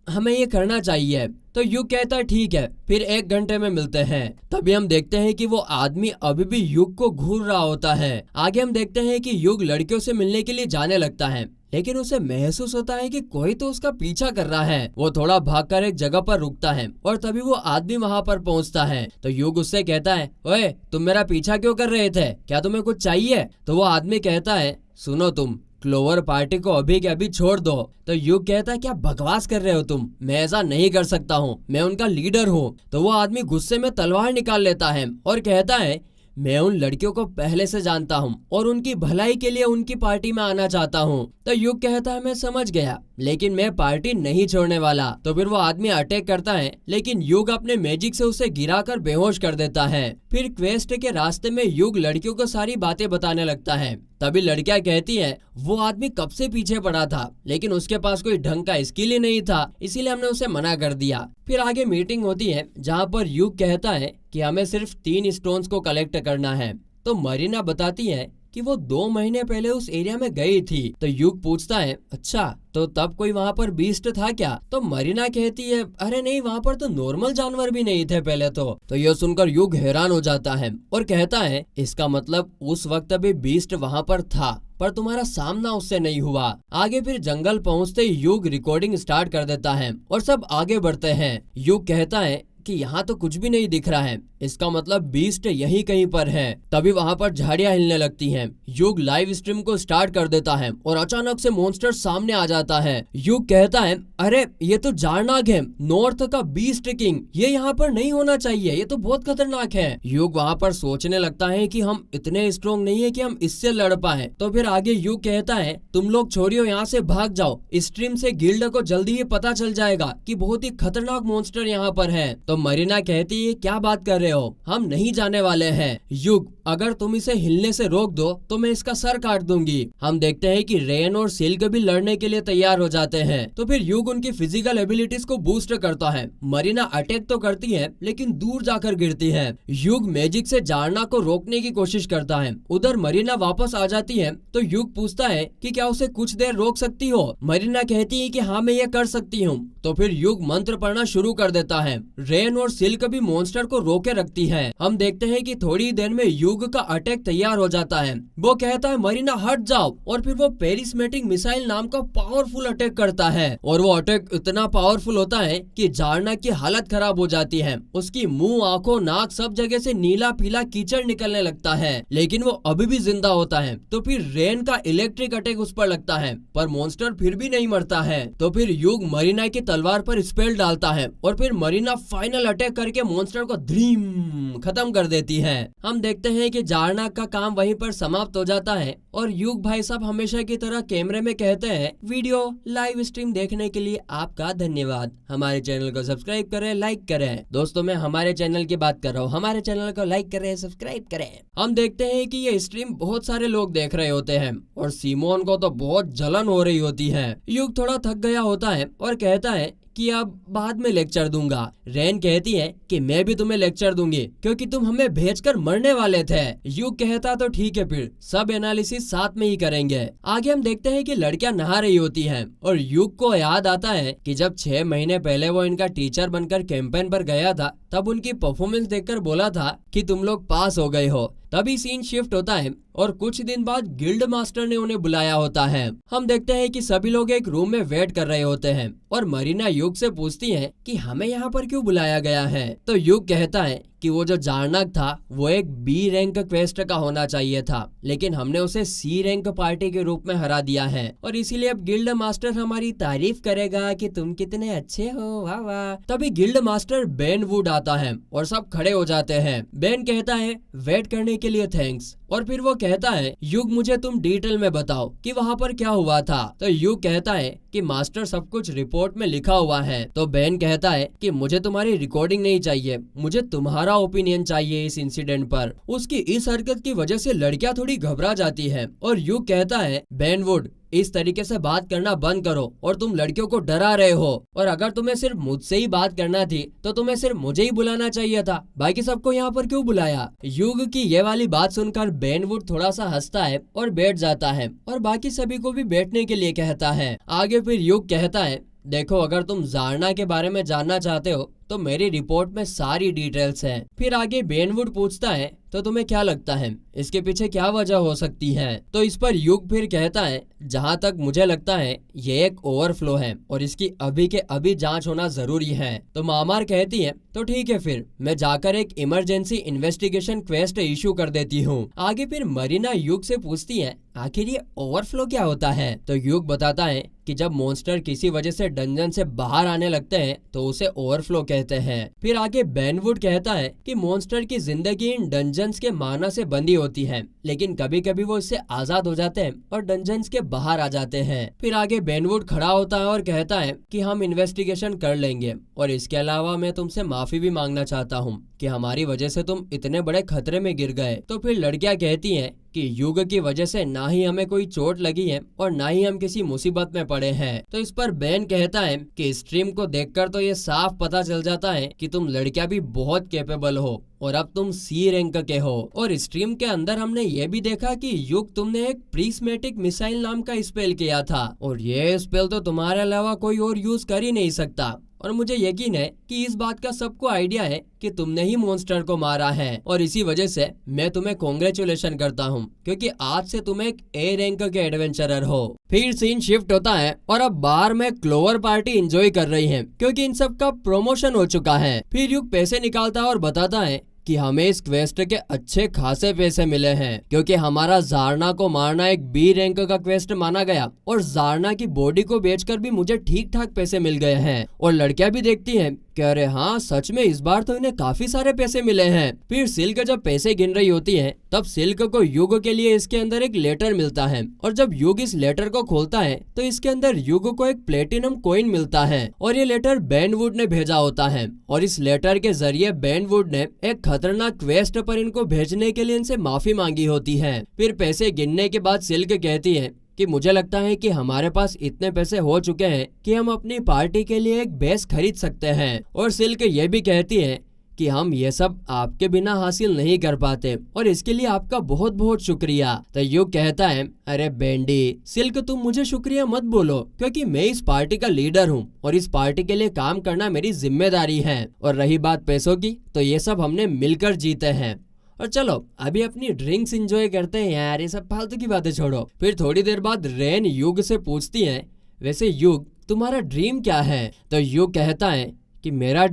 हमें ये करना चाहिए। तो युग कहता है ठीक है, फिर 1 घंटे में मिलते हैं। तभी हम देखते हैं कि वो आदमी अभी भी युग को घूर रहा होता है। आगे हम देखते हैं कि युग लड़कियों से मिलने के लिए जाने लगता है, लेकिन उसे महसूस होता है कि कोई तो उसका पीछा कर रहा है। वो थोड़ा भागकर एक जगह पर रुकता है और तभी वो आदमी वहाँ पर पहुँचता है। तो युग उससे कहता है ओए तुम मेरा पीछा क्यों कर रहे थे, क्या तुम्हें कुछ चाहिए? तो वो आदमी कहता है सुनो तुम क्लोवर पार्टी को अभी के अभी छोड़ दो। तो युग कहता है क्या बकवास कर रहे हो तुम, मैं ऐसा नहीं कर सकता हूँ, मैं उनका लीडर हूँ। तो वो आदमी गुस्से में तलवार निकाल लेता है और कहता है मैं उन लड़कियों को पहले से जानता हूँ और उनकी भलाई के लिए उनकी पार्टी में आना चाहता हूँ। तो युग कहता है मैं समझ गया, लेकिन मैं पार्टी नहीं छोड़ने वाला। तो फिर वो आदमी अटैक करता है, लेकिन युग अपने मैजिक से उसे गिराकर बेहोश कर देता है। फिर क्वेस्ट के रास्ते में युग लड़कियों को सारी बातें बताने लगता है। तभी लड़कियां कहती हैं वो आदमी कब से पीछे पड़ा था, लेकिन उसके पास कोई ढंग का स्किल ही नहीं था, इसीलिए हमने उसे मना कर दिया। फिर आगे मीटिंग होती है जहाँ पर युग कहता है कि हमें सिर्फ 3 स्टोन्स को कलेक्ट करना है। तो मरीना बताती है कि वो 2 महीने पहले उस एरिया में गई थी। तो युग पूछता है अच्छा तो तब कोई वहाँ पर बीस्ट था क्या? तो मरीना कहती है अरे नहीं, वहाँ पर तो नॉर्मल जानवर भी नहीं थे पहले तो यह सुनकर युग हैरान हो जाता है और कहता है इसका मतलब उस वक्त भी बीस्ट वहाँ पर था पर तुम्हारा सामना उससे नहीं हुआ। आगे फिर जंगल पहुँचते ही युग रिकॉर्डिंग स्टार्ट कर देता है और सब आगे बढ़ते हैं। युग कहता है कि यहाँ तो कुछ भी नहीं दिख रहा है, इसका मतलब बीस्ट यहीं कहीं पर है। तभी वहाँ पर झाड़ियाँ हिलने लगती हैं। युग लाइव स्ट्रीम को स्टार्ट कर देता है और अचानक से मॉन्स्टर सामने आ जाता है। युग कहता है अरे ये तो जारनाग है, नॉर्थ का बीस्ट किंग, ये यहाँ पर नहीं होना चाहिए, ये तो बहुत खतरनाक है। युग वहाँ पर सोचने लगता है कि हम इतने स्ट्रॉन्ग नहीं है कि हम इससे लड़ पाए। तो फिर आगे युग कहता है तुम लोग छोरियों यहाँ से भाग जाओ, स्ट्रीम से गिल्ड को जल्दी ही पता चल जाएगा कि बहुत ही खतरनाक मॉन्स्टर यहाँ पर है। तो मरीना कहती है क्या बात कर रहे हो, हम नहीं जाने वाले हैं। युग अगर तुम इसे हिलने से रोक दो तो मैं इसका सर काट दूंगी। हम देखते हैं कि रेन और सिल्क भी लड़ने के लिए तैयार हो जाते हैं। तो फिर युग उनकी फिजिकल एबिलिटीज को बूस्ट करता है। मरीना अटैक तो करती है लेकिन दूर जाकर गिरती है। युग मैजिक से जारना को रोकने की कोशिश करता है। उधर मरीना वापस आ जाती है तो युग पूछता है कि क्या उसे कुछ देर रोक सकती हो? मरीना कहती है कि हाँ मैं ये कर सकती हूँ। तो फिर युग मंत्र पढ़ना शुरू कर देता है। रेन और सिल्क भी मॉन्स्टर को रोके रखती है। हम देखते हैं कि थोड़ी देर में युग का अटैक तैयार हो जाता है। वो कहता है मरीना हट जाओ और फिर वो पेरिसमेटिक मिसाइल नाम का पावरफुल अटैक करता है और वो अटैक इतना पावरफुल होता है कि जारना की हालत खराब हो जाती है। उसकी मुंह, आंखों, नाक सब जगह से नीला पीला कीचड़ निकलने लगता है लेकिन वो अभी भी जिंदा होता है। तो फिर रेन का इलेक्ट्रिक अटैक उस पर लगता है पर मॉन्स्टर फिर भी नहीं मरता है। तो फिर युग मरीना की तलवार पर स्पेल डालता है और फिर मरीना फाइनल अटैक करके मॉन्स्टर को धीम खत्म कर देती है। हम देखते हैं कि जारना का काम वहीं पर समाप्त हो जाता है और युग भाई साहब हमेशा की तरह कैमरे में कहते हैं वीडियो लाइव स्ट्रीम देखने के लिए आपका धन्यवाद। हमारे चैनल को सब्सक्राइब करें, लाइक करें। दोस्तों मैं हमारे चैनल की बात कर रहा हूँ, हमारे चैनल को लाइक करें, सब्सक्राइब करें। हम देखते हैं कि ये स्ट्रीम बहुत सारे लोग देख रहे होते हैं और सिमोन को तो बहुत जलन हो रही होती है। युग थोड़ा थक गया होता है और कहता है कि अब बाद में लेक्चर दूंगा। रेन कहती है कि मैं भी तुम्हें लेक्चर दूंगी क्योंकि तुम हमें भेजकर मरने वाले थे। युग कहता तो ठीक है, फिर सब एनालिसिस साथ में ही करेंगे। आगे हम देखते हैं कि लड़कियां नहा रही होती हैं और युग को याद आता है कि जब 6 महीने पहले वो इनका टीचर बनकर कैंपेन पर गया था तब उनकी परफॉर्मेंस देखकर बोला था कि तुम लोग पास हो गए हो। तभी सीन शिफ्ट होता है और कुछ दिन बाद गिल्ड मास्टर ने उन्हें बुलाया होता है। हम देखते हैं कि सभी लोग एक रूम में वेट कर रहे होते हैं और मरीना युग से पूछती है कि हमें यहाँ पर क्यों बुलाया गया है। तो युग कहता है कि वो जो जारनाग था वो एक बी रैंक क्वेस्ट का होना चाहिए था लेकिन हमने उसे सी रैंक पार्टी के रूप में हरा दिया है और इसीलिए अब गिल्ड मास्टर हमारी तारीफ करेगा कि तुम कितने अच्छे हो, वाह वाह। तभी गिल्ड मास्टर बेन वुड आता है और सब खड़े हो जाते हैं। बेन कहता है वेट करने के लिए थैंक्स और फिर वो कहता है युग मुझे तुम डिटेल में बताओ कि वहाँ पर क्या हुआ था। तो युग कहता है कि मास्टर सब कुछ रिपोर्ट में लिखा हुआ है। तो बेन कहता है कि मुझे तुम्हारी रिकॉर्डिंग नहीं चाहिए, मुझे तुम्हारा ओपिनियन चाहिए इस इंसिडेंट पर। उसकी इस हरकत की वजह से लड़कियां थोड़ी घबरा जाती है और युग कहता है बेन वुड इस तरीके से बात करना बंद करो और तुम लड़कियों को डरा रहे हो और अगर तुम्हें सिर्फ मुझसे ही बात करना थी तो तुम्हें सिर्फ मुझे ही बुलाना चाहिए था, बाकी सबको यहाँ पर क्यों बुलाया। युग की ये वाली बात सुनकर बेन वुड थोड़ा सा हंसता है और बैठ जाता है और बाकी सभी को भी बैठने के लिए कहता है। आगे फिर युग कहता है देखो अगर तुम जारना के बारे में जानना चाहते हो तो मेरी रिपोर्ट में सारी डिटेल्स हैं। फिर आगे बेनवुड पूछता है तो तुम्हें क्या लगता है इसके पीछे क्या वजह हो सकती है। तो इस पर युग फिर कहता है जहाँ तक मुझे लगता है ये एक ओवरफ्लो है और इसकी अभी के अभी जांच होना जरूरी है। तो मामार कहती है तो ठीक है फिर मैं जाकर एक इमरजेंसी इन्वेस्टिगेशन क्वेस्ट इशू कर देती हूँ। आगे फिर मरीना युग से पूछती है आखिर ये ओवरफ्लो क्या होता है। तो युग बताता है कि जब मॉन्स्टर किसी वजह से डंजन से बाहर आने लगते हैं तो उसे ओवरफ्लो कहते हैं। फिर आगे बेनवुड कहता है कि मॉन्स्टर की जिंदगी इन डंजन्स के माना से बंधी होती है लेकिन कभी कभी वो इससे आजाद हो जाते हैं और डंजन्स के बाहर आ जाते हैं। फिर आगे बेनवुड खड़ा होता है और कहता है कि हम इन्वेस्टिगेशन कर लेंगे और इसके अलावा मैं तुमसे माफी भी मांगना चाहता हूँ कि हमारी वजह से तुम इतने बड़े खतरे में गिर गए। तो फिर लड़कियां कहती हैं कि युग की वजह से ना ही हमें कोई चोट लगी है और ना ही हम किसी मुसीबत में पड़े हैं। तो इस पर बेन कहता है कि स्ट्रीम को देखकर तो ये साफ पता चल जाता है कि तुम लड़कियां भी बहुत कैपेबल हो और अब तुम सी रैंक के हो। और स्ट्रीम के अंदर हमने ये भी देखा कि युग तुमने एक प्रिस्मेटिक मिसाइल नाम का स्पेल किया था और ये स्पेल तो तुम्हारे अलावा कोई और यूज कर ही नहीं सकता। और मुझे यकीन है कि इस बात का सबको आइडिया है कि तुमने ही मॉन्स्टर को मारा है और इसी वजह से मैं तुम्हें कॉन्ग्रेचुलेशन करता हूँ क्योंकि आज से तुम एक ए रैंक के एडवेंचरर हो। फिर सीन शिफ्ट होता है और अब बाहर में क्लोवर पार्टी एंजॉय कर रही है क्योंकि इन सब का प्रमोशन हो चुका है। फिर युग पैसे निकालता है और बताता है कि हमें इस क्वेस्ट के अच्छे खासे पैसे मिले हैं क्योंकि हमारा जारना को मारना एक बी रैंक का क्वेस्ट माना गया और जारना की बॉडी को बेचकर भी मुझे ठीक ठाक पैसे मिल गए हैं। और लड़कियां भी देखती हैं कि अरे हाँ सच में इस बार तो इन्हें काफी सारे पैसे मिले हैं। फिर सिल्क जब पैसे गिन रही होती है तब सिल्क को युग के लिए इसके अंदर एक लेटर मिलता है और जब युग इस लेटर को खोलता है तो इसके अंदर युग को एक प्लेटिनम कॉइन मिलता है और ये लेटर बेन वुड ने भेजा होता है और इस लेटर के जरिए बेन वुड ने एक खतरनाक क्वेस्ट पर इनको भेजने के लिए इनसे माफी मांगी होती है। फिर पैसे गिनने के बाद सिल्क कहती है कि मुझे लगता है कि हमारे पास इतने पैसे हो चुके हैं कि हम अपनी पार्टी के लिए एक बेस खरीद सकते हैं। और सिल्क ये भी कहती है कि हम ये सब आपके बिना हासिल नहीं कर पाते और इसके लिए आपका बहुत बहुत शुक्रिया। तो युग कहता है अरे बेंडी सिल्क तुम मुझे शुक्रिया मत बोलो क्योंकि मैं इस पार्टी का लीडर हूँ और इस पार्टी के लिए काम करना मेरी जिम्मेदारी है। और रही बात पैसों की तो ये सब हमने मिलकर जीते हैं। और चलो अभी अपनी ड्रिंक्स एंजॉय करते हैं यार, ये सब फालतू की बातें छोड़ो। फिर थोड़ी देर बाद रेन युग से पूछती है वैसे युग तुम्हारा ड्रीम क्या है? तो युग कहता है कि मेरा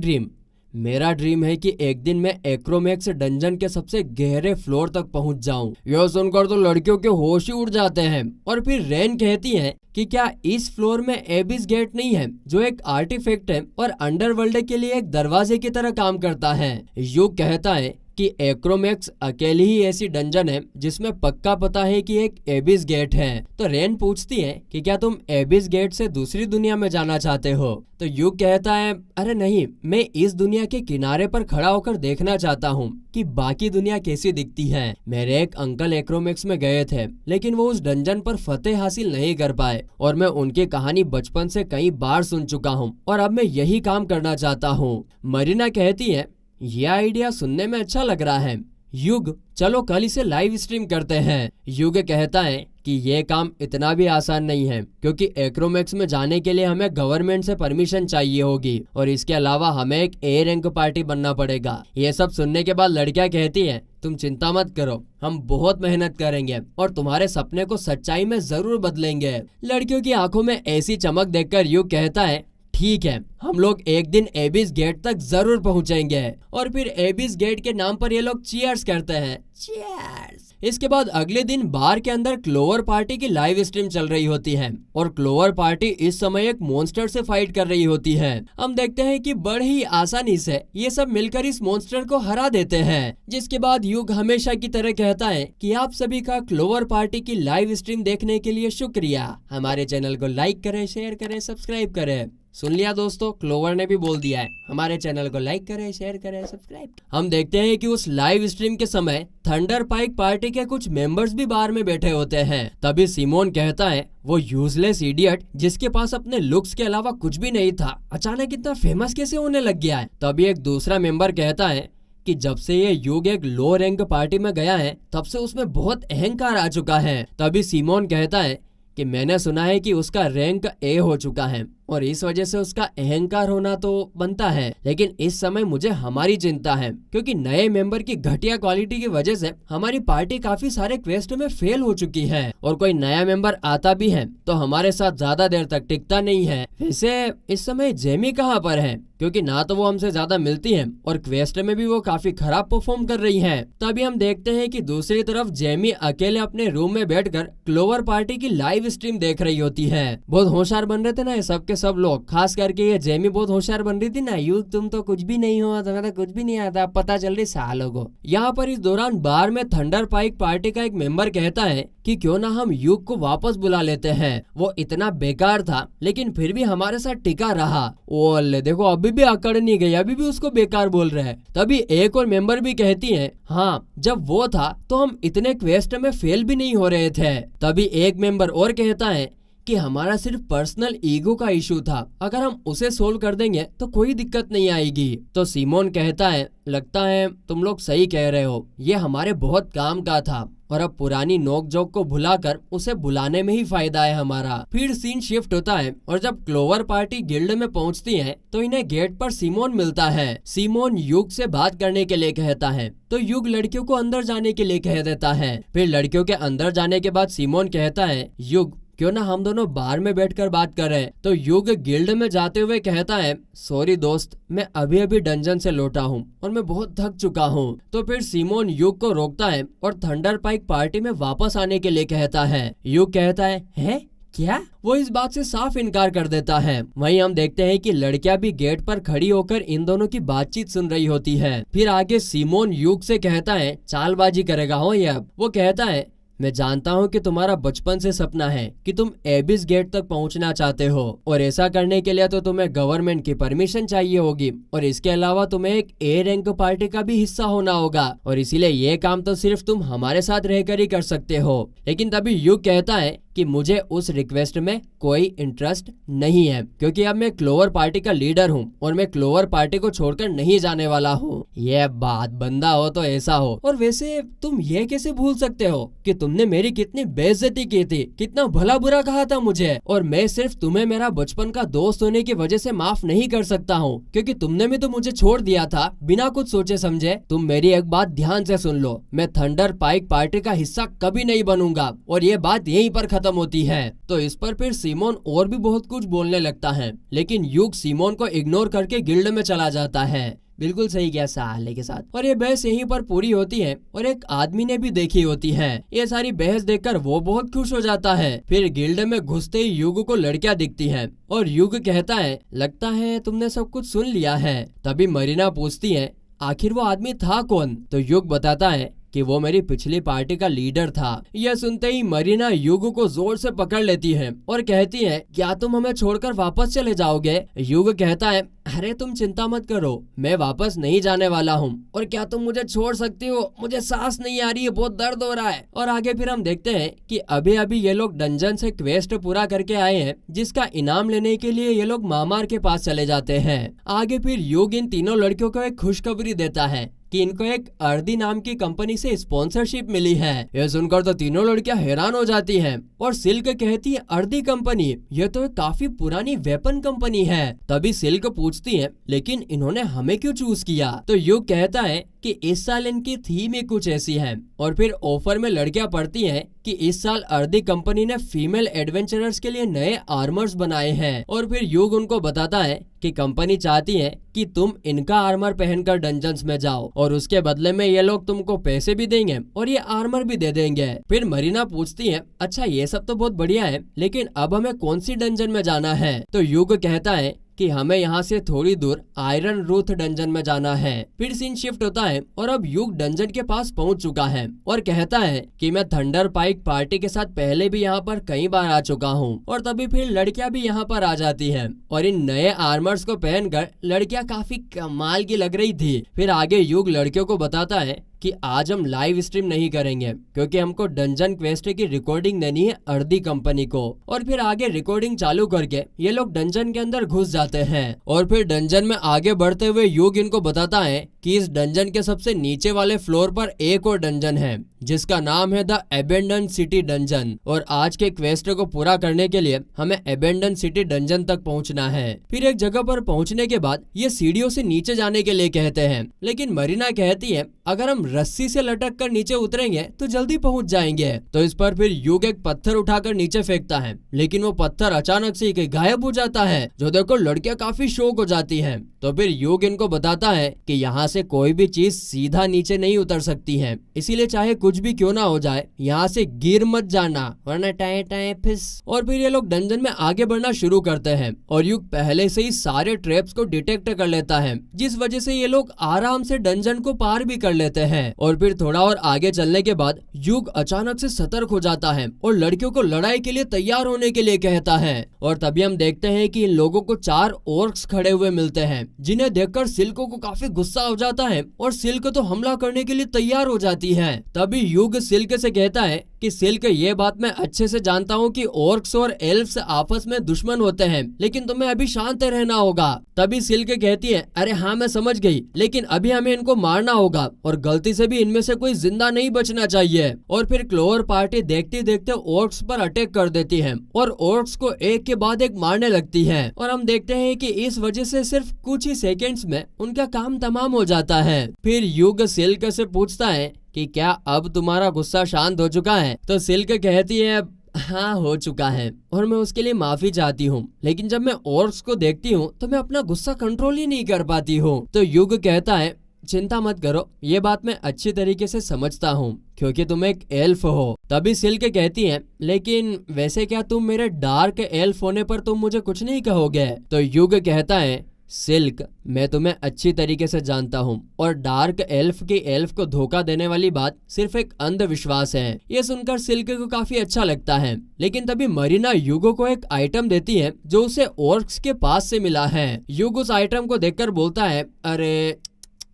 ड्रीम है कि एक दिन मैं एक्रोमैक्स डंजन के सबसे गहरे फ्लोर तक पहुंच जाऊं। यह सुनकर तो लड़कियों के होश ही उड़ जाते हैं। और फिर रेन कहती है कि क्या इस फ्लोर में एबिस गेट नहीं है जो एक आर्टिफैक्ट है और अंडरवर्ल्ड के लिए एक दरवाजे की तरह काम करता है। युग कहता है कि एक्रोमैक्स अकेली ही ऐसी डंजन है जिसमें पक्का पता है कि एक एबिस गेट है। तो रेन पूछती है कि क्या तुम एबिस गेट से दूसरी दुनिया में जाना चाहते हो? तो युग कहता है अरे नहीं, मैं इस दुनिया के किनारे पर खड़ा होकर देखना चाहता हूँ कि बाकी दुनिया कैसी दिखती है। मेरे एक अंकल एक्रोमैक्स में गए थे लेकिन वो उस डंजन पर फतेह हासिल नहीं कर पाए और मैं उनकी कहानी बचपन से कई बार सुन चुका हूँ और अब मैं यही काम करना चाहता हूँ। मरीना कहती है यह आइडिया सुनने में अच्छा लग रहा है युग, चलो कल इसे लाइव स्ट्रीम करते हैं। युग कहता है कि यह काम इतना भी आसान नहीं है क्योंकि एक्रोमैक्स में जाने के लिए हमें गवर्नमेंट से परमिशन चाहिए होगी और इसके अलावा हमें एक ए रैंक पार्टी बनना पड़ेगा। ये सब सुनने के बाद लड़कियां कहती हैं तुम चिंता मत करो, हम बहुत मेहनत करेंगे और तुम्हारे सपने को सच्चाई में जरूर बदलेंगे। लड़कियों की आंखों में ऐसी चमक देखकर युग कहता है ठीक है, हम लोग एक दिन एबिस गेट तक जरूर पहुंचेंगे। और फिर एबिस गेट के नाम पर ये लोग चीयर्स करते हैं, चीयर्स। इसके बाद अगले दिन बार के अंदर क्लोवर पार्टी की लाइव स्ट्रीम चल रही होती है और क्लोवर पार्टी इस समय एक मॉन्स्टर से फाइट कर रही होती है। हम देखते हैं कि बड़े ही आसानी से ये सब मिलकर इस मॉन्स्टर को हरा देते हैं। जिसके बाद युग हमेशा की तरह कहता है कि आप सभी का क्लोवर पार्टी की लाइव स्ट्रीम देखने के लिए शुक्रिया। हमारे चैनल को लाइक करें, शेयर करें, सब्सक्राइब करें। सुन लिया दोस्तों, क्लोवर ने भी बोल दिया है हमारे चैनल को लाइक करें, शेयर करें, सब्सक्राइब। हम देखते हैं कि उस लाइव स्ट्रीम के समय थंडर पाइक पार्टी के कुछ मेंबर्स भी बाहर में बैठे होते हैं। तभी सिमोन कहता है वो यूजलेस इडियट जिसके पास अपने लुक्स के अलावा कुछ भी नहीं था अचानक इतना फेमस कैसे होने लग गया है। तभी एक दूसरा मेंबर कहता है कि जब से ये युग एक लो रैंक पार्टी में गया है तब से उसमें बहुत अहंकार आ चुका है। तभी सिमोन कहता है कि मैंने सुना है कि उसका रैंक ए हो चुका है और इस वजह से उसका अहंकार होना तो बनता है, लेकिन इस समय मुझे हमारी चिंता है क्योंकि नए मेंबर की घटिया क्वालिटी की वजह से हमारी पार्टी काफी सारे क्वेस्ट में फेल हो चुकी है और कोई नया मेंबर आता भी है तो हमारे साथ ज्यादा देर तक टिकता नहीं है। वैसे इस समय जेमी कहाँ पर है क्योंकि ना तो वो हमसे ज्यादा मिलती है और क्वेस्ट में भी वो काफी खराब परफॉर्म कर रही है। तभी हम देखते हैं कि दूसरी तरफ जेमी अकेले अपने रूम में बैठकर क्लोवर पार्टी की लाइव स्ट्रीम देख रही होती है। बहुत होशियार बन रहे थे ना ये सबके सब लोग, खास करके ये जेमी बहुत होशियार बन रही थी ना, युग तुम तो कुछ भी नहीं हो, तुम्हें तो कुछ भी नहीं आता, पता चल रही सालों को। यहाँ पर इस दौरान बार में थंडर पाइक पार्टी का एक मेंबर कहता है कि क्यों ना हम युग को वापस बुला लेते हैं, वो इतना बेकार था लेकिन फिर भी हमारे साथ टिका रहा। ओले देखो अभी भी अकड़ नहीं गई, अभी भी उसको बेकार बोल रहे हैं। तभी एक और मेंबर भी कहती है, हाँ जब वो था तो हम इतने क्वेस्ट में फेल भी नहीं हो रहे थे। तभी एक मेंबर और कहता है कि हमारा सिर्फ पर्सनल ईगो का इशू था, अगर हम उसे सोल्व कर देंगे तो कोई दिक्कत नहीं आएगी। तो सिमोन कहता है, लगता है तुम लोग सही कह रहे हो, ये हमारे बहुत काम का था और अब पुरानी नोक जोक को भुलाकर उसे बुलाने में ही फायदा है हमारा। फिर सीन शिफ्ट होता है और जब क्लोवर पार्टी गिल्ड में पहुंचती है तो इन्हें गेट पर सिमोन मिलता है। सिमोन युग से बात करने के लिए कहता है तो युग लड़कियों को अंदर जाने के लिए कह देता है। फिर लड़कियों के अंदर जाने के बाद सिमोन कहता है, युग क्यों ना हम दोनों बार में बैठकर बात करें। तो युग गिल्ड में जाते हुए कहता है, सॉरी दोस्त, मैं अभी अभी डंजन से लौटा हूँ और मैं बहुत थक चुका हूँ। तो फिर सिमोन युग को रोकता है और थंडर पाइक पार्टी में वापस आने के लिए कहता है। युग कहता है क्या? वो इस बात से साफ इनकार कर देता है। वहीं हम देखते हैं कि लड़कियां भी गेट पर खड़ी होकर इन दोनों की बातचीत सुन रही होती है। फिर आगे सिमोन युग से कहता है, चालबाजी करेगा हो ये अब। वो कहता है, मैं जानता हूँ कि तुम्हारा बचपन से सपना है कि तुम एबिस गेट तक पहुँचना चाहते हो और ऐसा करने के लिए तो तुम्हें गवर्नमेंट की परमिशन चाहिए होगी और इसके अलावा तुम्हें एक ए रैंक पार्टी का भी हिस्सा होना होगा और इसीलिए ये काम तो सिर्फ तुम हमारे साथ रहकर ही कर सकते हो। लेकिन तभी युग कहता है कि मुझे उस रिक्वेस्ट में कोई इंटरेस्ट नहीं है क्योंकि अब मैं क्लोवर पार्टी का लीडर हूँ और मैं क्लोवर पार्टी को छोड़कर नहीं जाने वाला हूँ। ये बात, बंदा हो तो ऐसा हो। और वैसे तुम ये कैसे भूल सकते हो कि तुमने मेरी कितनी बेइज्जती की थी, कितना भला बुरा कहा था मुझे, और मैं सिर्फ तुम्हें मेरा बचपन का दोस्त होने की वजह से माफ नहीं कर सकता हूँ क्योंकि तुमने भी तो मुझे छोड़ दिया था बिना कुछ सोचे समझे। तुम मेरी एक बात ध्यान से सुन लो, मैं थंडर पाइक पार्टी का हिस्सा कभी नहीं बनूंगा और ये बात यहीं पर खत्म होती है। तो इस पर फिर सिमोन और भी बहुत कुछ बोलने लगता है लेकिन युग सिमोन को इग्नोर करके गिल्ड में चला जाता है। बिल्कुल सही किया साले के साथ। और ये बहस यहीं पर पूरी होती है और एक आदमी ने भी देखी होती है। ये सारी बहस देखकर वो बहुत खुश हो जाता है। फिर गिल्ड में घुसते ही युग को लड़कियां दिखती हैं और युग कहता है, लगता है तुमने सब कुछ सुन लिया है। तभी मरीना पूछती है, आखिर वो आदमी था कौन? तो युग बताता है कि वो मेरी पिछली पार्टी का लीडर था। यह सुनते ही मरीना युग को जोर से पकड़ लेती है और कहती है, क्या तुम हमें छोड़कर वापस चले जाओगे? युग कहता है, अरे तुम चिंता मत करो, मैं वापस नहीं जाने वाला हूँ। और क्या तुम मुझे छोड़ सकती हो? मुझे सांस नहीं आ रही है, बहुत दर्द हो रहा है। और आगे फिर हम देखते हैं कि अभी अभी ये लोग डंजन से क्वेस्ट पूरा करके आए हैं जिसका इनाम लेने के लिए ये लोग मामार के पास चले जाते हैं। आगे फिर युग इन तीनों लड़कियों को एक खुशखबरी देता है कि इनको एक अर्दी नाम की कंपनी से स्पॉन्सरशिप मिली है। यह सुनकर तो तीनों लड़कियां हैरान हो जाती हैं और सिल्क कहती है, अर्दी कंपनी, यह तो एक काफी पुरानी वेपन कंपनी है। तभी सिल्क पूछती है, लेकिन इन्होंने हमें क्यों चूज किया? तो युग कहता है कि इस साल इनकी थीम ही कुछ ऐसी है। और फिर ऑफर में लड़कियां पढ़ती हैं कि इस साल अर्दी कंपनी ने फीमेल एडवेंचरर्स के लिए नए आर्मर्स बनाए हैं। और फिर युग उनको बताता है कि कंपनी चाहती है कि तुम इनका आर्मर पहनकर डंजन्स में जाओ और उसके बदले में ये लोग तुमको पैसे भी देंगे और ये आर्मर भी दे देंगे। फिर मरीना पूछती है, अच्छा ये सब तो बहुत बढ़िया है, लेकिन अब हमें कौन सी डंजन में जाना है? तो युग कहता है कि हमें यहाँ से थोड़ी दूर आयरन रूथ डंजन में जाना है। फिर सीन शिफ्ट होता है और अब युग डंजन के पास पहुँच चुका है और कहता है कि मैं थंडर पाइक पार्टी के साथ पहले भी यहाँ पर कई बार आ चुका हूँ। और तभी फिर लड़कियां भी यहाँ पर आ जाती हैं और इन नए आर्मर्स को पहनकर लड़कियां काफी कमाल की लग रही थी। फिर आगे युग लड़कियों को बताता है कि आज हम लाइव स्ट्रीम नहीं करेंगे क्योंकि हमको डंजन क्वेस्ट की रिकॉर्डिंग देनी है अर्दी कंपनी को। और फिर आगे रिकॉर्डिंग चालू करके ये लोग डंजन के अंदर घुस जाते हैं। और फिर डंजन में आगे बढ़ते हुए युग इनको बताता है कि इस डंजन के सबसे नीचे वाले फ्लोर पर एक और डंजन है जिसका नाम है द एबेंडन सिटी डंजन। और आज के क्वेस्ट को पूरा करने के लिए हमें एबेंडन सिटी डंजन तक पहुंचना है। फिर एक जगह पर पहुंचने के बाद ये सीढ़ियों से नीचे जाने के लिए कहते हैं, लेकिन मरीना कहती है अगर हम रस्सी से लटक कर नीचे उतरेंगे तो जल्दी पहुंच जाएंगे। तो इस पर फिर युग एक पत्थर उठाकर नीचे फेंकता है, लेकिन वो पत्थर अचानक से ही गायब हो जाता है, जो देखो लड़कियां काफी शॉक हो जाती हैं। तो फिर युग इनको बताता है कि यहाँ से कोई भी चीज सीधा नीचे नहीं उतर सकती है, इसीलिए चाहे कुछ भी क्यों ना हो जाए यहाँ से गिर मत जाना, वरना टाए टाए फिस। और फिर ये लोग डंजन में आगे बढ़ना शुरू करते हैं और युग पहले से ही सारे ट्रैप्स को डिटेक्ट कर लेता है, जिस वजह से ये लोग आराम से डंजन को पार भी कर लेते हैं। और फिर थोड़ा और आगे चलने के बाद युग अचानक से सतर्क हो जाता है और लड़कियों को लड़ाई के लिए तैयार होने के लिए कहता है। और तभी हम देखते हैं कि इन लोगों को 4 ऑर्क्स खड़े हुए मिलते हैं, जिन्हें देखकर सिल्को को काफी गुस्सा हो जाता है और सिल्क तो हमला करने के लिए तैयार हो जाती है। तभी युग सिल्क से कहता है कि सिल्क, ये बात मैं अच्छे से जानता हूँ कि ऑर्क्स और एल्फ्स आपस में दुश्मन होते हैं, लेकिन तुम्हें अभी शांत रहना होगा। तभी सिल्क कहती है, अरे हाँ मैं समझ गई, लेकिन अभी हमें इनको मारना होगा और गलती से भी इनमें से कोई जिंदा नहीं बचना चाहिए। और फिर क्लोवर पार्टी देखते देखते ऑर्क्स पर अटैक कर देती है और ऑर्क्स को एक के बाद एक मारने लगती है। और हम देखते हैं कि इस वजह से सिर्फ कुछ ही सेकेंड्स में उनका काम तमाम हो जाता है। फिर युग सिल्क से पूछता है कि क्या अब तुम्हारा गुस्सा शांत हो चुका है? तो सिल्क कहती है, हाँ हो चुका है और मैं उसके लिए माफी चाहती हूँ, लेकिन जब मैं ऑर्क्स को देखती हूँ तो मैं अपना गुस्सा कंट्रोल ही नहीं कर पाती हूँ। तो युग कहता है, चिंता मत करो, ये बात मैं अच्छी तरीके से समझता हूँ क्योंकि तुम एक एल्फ हो। तभी सिल्क कहती है, लेकिन वैसे क्या तुम मेरे डार्क एल्फ होने पर तुम मुझे कुछ नहीं कहोगे? तो युग कहता है, सिल्क, मैं तुम्हें अच्छी तरीके से जानता हूँ और डार्क एल्फ की एल्फ को धोखा देने वाली बात सिर्फ एक अंधविश्वास है। ये सुनकर सिल्क को काफी अच्छा लगता है, लेकिन तभी मरीना युगो को एक आइटम देती है जो उसे ऑर्क्स के पास से मिला है। युग उस आइटम को देखकर बोलता है, अरे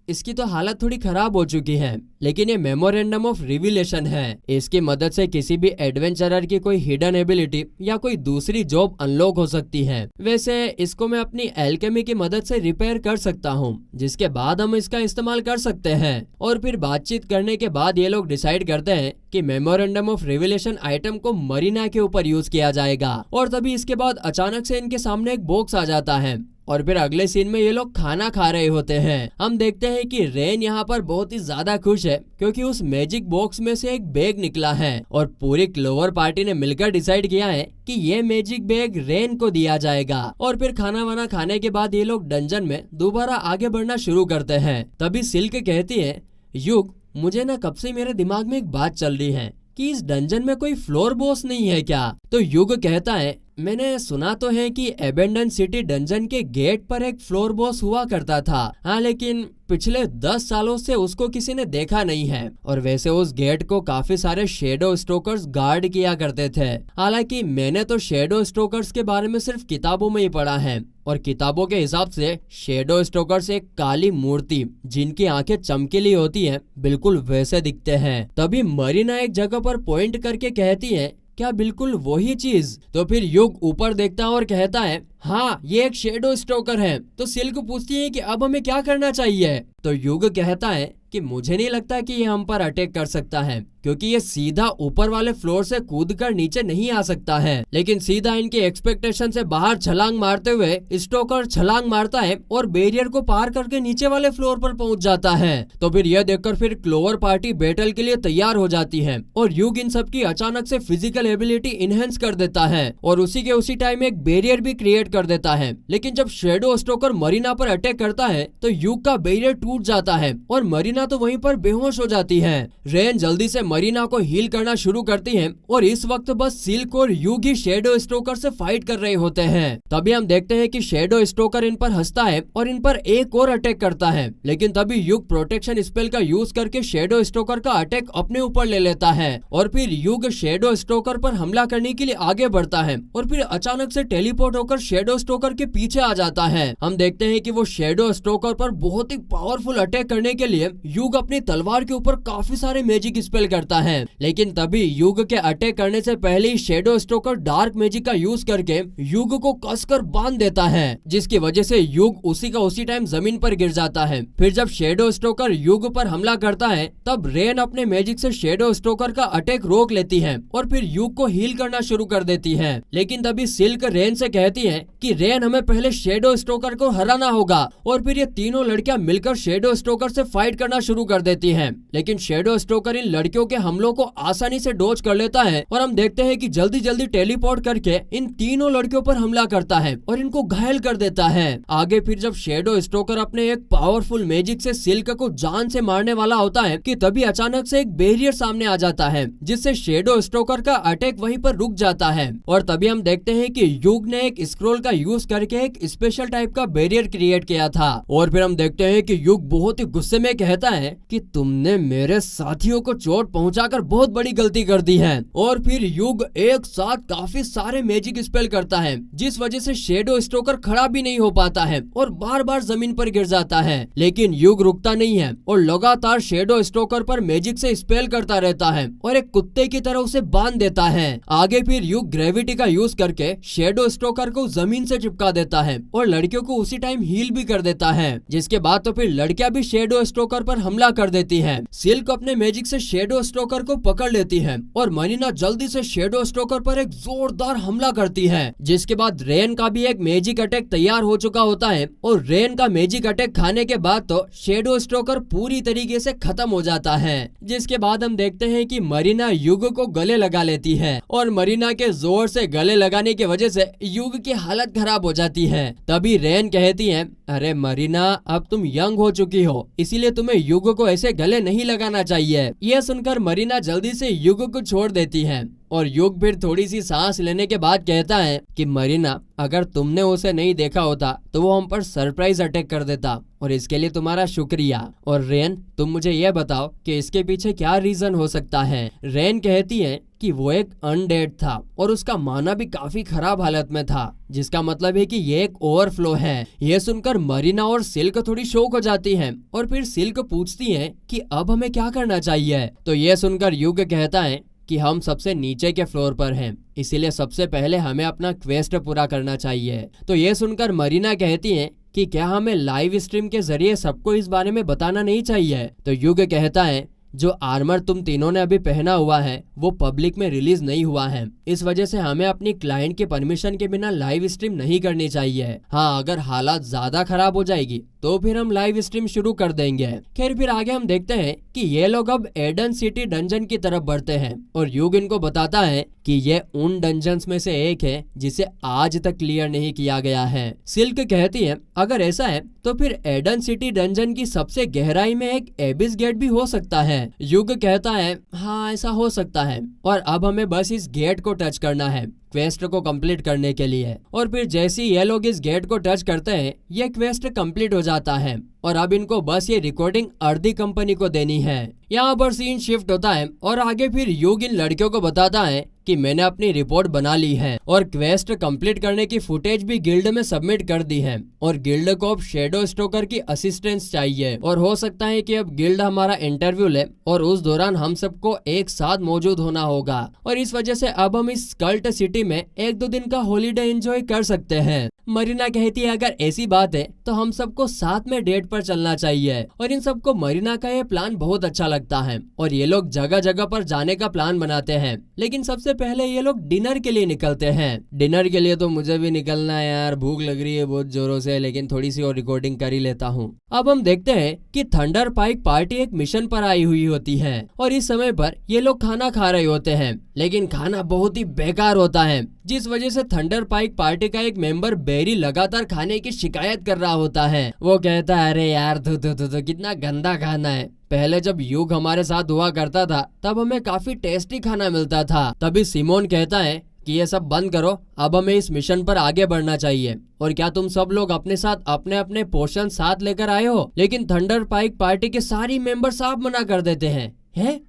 इसकी तो हालत थोड़ी खराब हो चुकी है, लेकिन ये मेमोरेंडम ऑफ रिविलेशन है। इसकी मदद से किसी भी एडवेंचरर की कोई हिडन एबिलिटी या कोई दूसरी जॉब अनलॉक हो सकती है। वैसे इसको मैं अपनी एल्केमी की मदद से रिपेयर कर सकता हूँ, जिसके बाद हम इसका इस्तेमाल कर सकते हैं। और फिर बातचीत करने के बाद ये लोग डिसाइड करते हैं कि मेमोरेंडम ऑफ रिविलेशन आइटम को मरीना के ऊपर यूज किया जाएगा। और तभी इसके बाद अचानक से इनके सामने एक बॉक्स आ जाता है और फिर अगले सीन में ये लोग खाना खा रहे होते हैं। हम देखते हैं कि रेन यहाँ पर बहुत ही ज्यादा खुश है क्योंकि उस मैजिक बॉक्स में से एक बैग निकला है और पूरी क्लोवर पार्टी ने मिलकर डिसाइड किया है कि ये मैजिक बैग रेन को दिया जाएगा। और फिर खाना वाना खाने के बाद ये लोग डंजन में दोबारा आगे बढ़ना शुरू करते हैं। तभी सिल्क कहती है, युग, मुझे ना कब से मेरे दिमाग में एक बात चल रही है कि इस डंजन में कोई फ्लोर बॉस नहीं है क्या? तो युग कहता है, मैंने सुना तो है कि एबेंडन सिटी डंजन के गेट पर एक फ्लोर बॉस हुआ करता था, हाँ, लेकिन पिछले 10 सालों से उसको किसी ने देखा नहीं है। और वैसे उस गेट को काफी सारे शेडो स्टोकर्स गार्ड किया करते थे। हालांकि मैंने तो शेडो स्टोकर्स के बारे में सिर्फ किताबों में ही पढ़ा है और किताबों के हिसाब से शेडो स्टोकर्स एक काली मूर्ति जिनकी आंखें चमकीली होती हैं, बिल्कुल वैसे दिखते हैं। तभी मरीना एक जगह पर पॉइंट करके कहती है, क्या बिल्कुल वही चीज? तो फिर युग ऊपर देखता है और कहता है, हाँ ये एक शेडो स्टोकर है। तो सिल्क पूछती है कि अब हमें क्या करना चाहिए? तो युग कहता है कि मुझे नहीं लगता कि ये हम पर अटैक कर सकता है, क्योंकि ये सीधा ऊपर वाले फ्लोर से कूदकर नीचे नहीं आ सकता है, लेकिन सीधा इनकी एक्सपेक्टेशन से बाहर छलांग मारते हुए स्टोकर छलांग मारता है और बैरियर को पार करके नीचे वाले फ्लोर पर पहुंच जाता है। तो फिर यह देखकर फिर क्लोवर पार्टी बैटल के लिए तैयार हो जाती है और युग इन सब की अचानक से फिजिकल एबिलिटी इनहेंस कर देता है और उसी के उसी टाइम एक बैरियर भी क्रिएट कर देता है। लेकिन जब शेडो स्टोकर मरीना पर अटैक करता है तो युग का बैरियर टूट जाता है और मरीना तो वहीं पर बेहोश हो जाती है। रेन जल्दी से मरीना को हील करना शुरू करती है और इस वक्त बस सिल्क और युग ही शेडो स्टोकर से फाइट कर रहे होते हैं। तभी हम देखते हैं कि शेडो स्टोकर इन पर हंसता है और इन पर एक और अटैक करता है, लेकिन तभी युग प्रोटेक्शन स्पेल का यूज करके शेडो स्टोकर का अटैक अपने ऊपर ले लेता है और फिर युग शेडो स्टोकर पर हमला करने के लिए आगे बढ़ता है और फिर अचानक से टेलीपोर्ट होकर शेडो स्टोकर के पीछे आ जाता है। हम देखते हैं कि वो शेडो स्टोकर पर बहुत ही पावरफुल अटैक करने के लिए युग अपनी तलवार के ऊपर काफी सारे मैजिक स्पेल करता है, लेकिन तभी युग के अटैक करने से पहले ही शेडो स्टोकर डार्क मैजिक का यूज करके युग को कसकर बांध देता है, जिसकी वजह से युग उसी का उसी टाइम जमीन पर गिर जाता है। फिर जब शेडो स्टोकर युग पर हमला करता है तब रेन अपने मैजिक से शेडो स्टोकर का अटैक रोक लेती है और फिर युग को हील करना शुरू कर देती है। लेकिन तभी सिल्क रेन से कहती है कि रेन हमें पहले शेडो स्टोकर को हराना होगा और फिर ये तीनों लड़कियां मिलकर शेडो स्टोकर से फाइट करना शुरू कर देती हैं। लेकिन शेडो स्टोकर इन लड़कियों के हमलों को आसानी से डॉज कर लेता है और हम देखते हैं कि जल्दी जल्दी टेलीपोर्ट करके इन तीनों लड़कियों पर हमला करता है और इनको घायल कर देता है। आगे फिर जब शेडो स्टोकर अपने एक पावरफुल मैजिक से सिल्क को जान से मारने वाला होता है कि तभी अचानक से एक बैरियर सामने आ जाता है, जिससे शेडो स्टोकर का अटैक वहीं पर रुक जाता है। और तभी हम देखते हैं कि युग ने एक स्क्रोल का यूज करके एक स्पेशल टाइप का बैरियर क्रिएट किया था। और फिर हम देखते हैं कि युग बहुत ही गुस्से में कहता है कि तुमने मेरे साथियों को चोट पहुंचाकर बहुत बड़ी गलती कर दी है। और फिर युग एक साथ काफी सारे मैजिक स्पेल करता है, जिस वजह से शेडो स्टोकर खड़ा भी नहीं हो पाता है और बार बार जमीन पर गिर जाता है। लेकिन युग रुकता नहीं है और लगातार शेडो स्टोकर पर मैजिक से स्पेल करता रहता है और एक कुत्ते की तरह उसे बांध देता है। आगे फिर युग ग्रेविटी का यूज करके शेडो स्टोकर को जमीन से चिपका देता है और लड़कियों को उसी टाइम हील भी कर देता है। जिसके बाद तो फिर लड़कियां भी शेडो स्टोकर पर हमला कर देती है। सिल्क अपने मैजिक से शेडो स्टोकर को पकड़ लेती है और मरीना जल्दी से शेडो स्टोकर पर एक जोरदार हमला करती है। जिसके बाद रेन का भी एक मैजिक अटैक तैयार हो चुका होता है और रेन का मैजिक अटैक खाने के बाद तो शेडो स्टोकर पूरी तरीके से खत्म हो जाता है। जिसके बाद हम देखते हैं कि मरीना युग को गले लगा लेती है और मरीना के जोर से गले लगाने की वजह से युग की हालत खराब हो जाती है। तभी रेन कहती है, अरे मरीना, अब तुम यंग हो चुकी हो, इसीलिए तुम्हें युग को ऐसे गले नहीं लगाना चाहिए। यह सुनकर मरीना जल्दी से युग को छोड़ देती है और युग फिर थोड़ी सी सांस लेने के बाद कहता है कि मरीना, अगर तुमने उसे नहीं देखा होता तो वो हम पर सरप्राइज अटैक कर देता और इसके लिए तुम्हारा शुक्रिया। और रेन, तुम मुझे यह बताओ कि इसके पीछे क्या रीजन हो सकता है। रेन कहती है कि वो एक अनडेड था और उसका माना भी काफी खराब हालत में था, जिसका मतलब है कि ये एक ओवरफ्लो है। ये सुनकर मरीना और सिल्क थोड़ी शॉक हो जाती है और फिर सिल्क पूछती है कि अब हमें क्या करना चाहिए। तो ये सुनकर युग कहता है कि हम सबसे नीचे के फ्लोर पर हैं, इसीलिए सबसे पहले हमें अपना क्वेस्ट पूरा करना चाहिए। तो ये सुनकर मरीना कहती है कि क्या हमें लाइव स्ट्रीम के जरिए सबको इस बारे में बताना नहीं चाहिए। तो युग कहता है, जो आर्मर तुम तीनों ने अभी पहना हुआ है वो पब्लिक में रिलीज नहीं हुआ है, इस वजह से हमें अपनी क्लाइंट के परमिशन के बिना लाइव स्ट्रीम नहीं करनी चाहिए। हाँ, अगर हालात ज्यादा खराब हो जाएगी तो फिर हम लाइव स्ट्रीम शुरू कर देंगे। खैर फिर आगे हम देखते हैं कि ये लोग अब एडन सिटी डंजन की तरफ बढ़ते हैं और युग इनको बताता है कि ये उन डंजन्स में से एक है जिसे आज तक क्लियर नहीं किया गया है। सिल्क कहती है, अगर ऐसा है तो फिर एडन सिटी डंजन की सबसे गहराई में एक एबिस गेट भी हो सकता है। युग कहता है, हाँ ऐसा हो सकता है और अब हमें बस इस गेट को टच करना है क्वेस्ट को कंप्लीट करने के लिए। और फिर जैसे ही ये लोग इस गेट को टच करते हैं ये क्वेस्ट कंप्लीट हो जाता है और अब इनको बस ये रिकॉर्डिंग अर्दी कंपनी को देनी है। यहाँ पर सीन शिफ्ट होता है और आगे फिर युग इन लड़कियों को बताता है कि मैंने अपनी रिपोर्ट बना ली है और क्वेस्ट कंप्लीट करने की फुटेज भी गिल्ड में सबमिट कर दी है और गिल्ड को अब शेडो स्टोकर की असिस्टेंस चाहिए और हो सकता है कि अब गिल्ड हमारा इंटरव्यू ले और उस दौरान हम सबको एक साथ मौजूद होना होगा और इस वजह से अब हम इस कल्ट सिटी में 1-2 दिन का हॉलीडे एंजॉय कर सकते हैं। मरीना कहती है, अगर ऐसी बात है तो हम सबको साथ में डेट पर चलना चाहिए और इन सबको मरीना का ये प्लान बहुत अच्छा लगता है और ये लोग जगह जगह पर जाने का प्लान बनाते हैं। लेकिन सबसे पहले ये लोग डिनर के लिए निकलते हैं। डिनर के लिए तो मुझे भी निकलना है यार, भूख लग रही है बहुत जोरों से, लेकिन थोड़ी सी और रिकॉर्डिंग कर ही लेता हूँ। अब हम देखते हैं कि थंडर पाइक पार्टी एक मिशन पर आई हुई होती है और इस समय पर ये लोग खाना खा रहे होते हैं, लेकिन खाना बहुत ही बेकार होता है, जिस वजह से थंडर पाइक पार्टी का एक मेंबर बेरी लगातार खाने की शिकायत कर रहा होता है। वो कहता है, अरे यार धु कितना गंदा खाना है। पहले जब युग हमारे साथ हुआ करता था तब हमें काफी टेस्टी खाना मिलता था। तभी सिमोन कहता है कि ये सब बंद करो, अब हमें इस मिशन पर आगे बढ़ना चाहिए। और क्या तुम सब लोग अपने साथ अपने अपने पोर्शन साथ लेकर आए हो? लेकिन थंडर पाइक पार्टी के सारी मेंबर साफ मना कर देते हैं।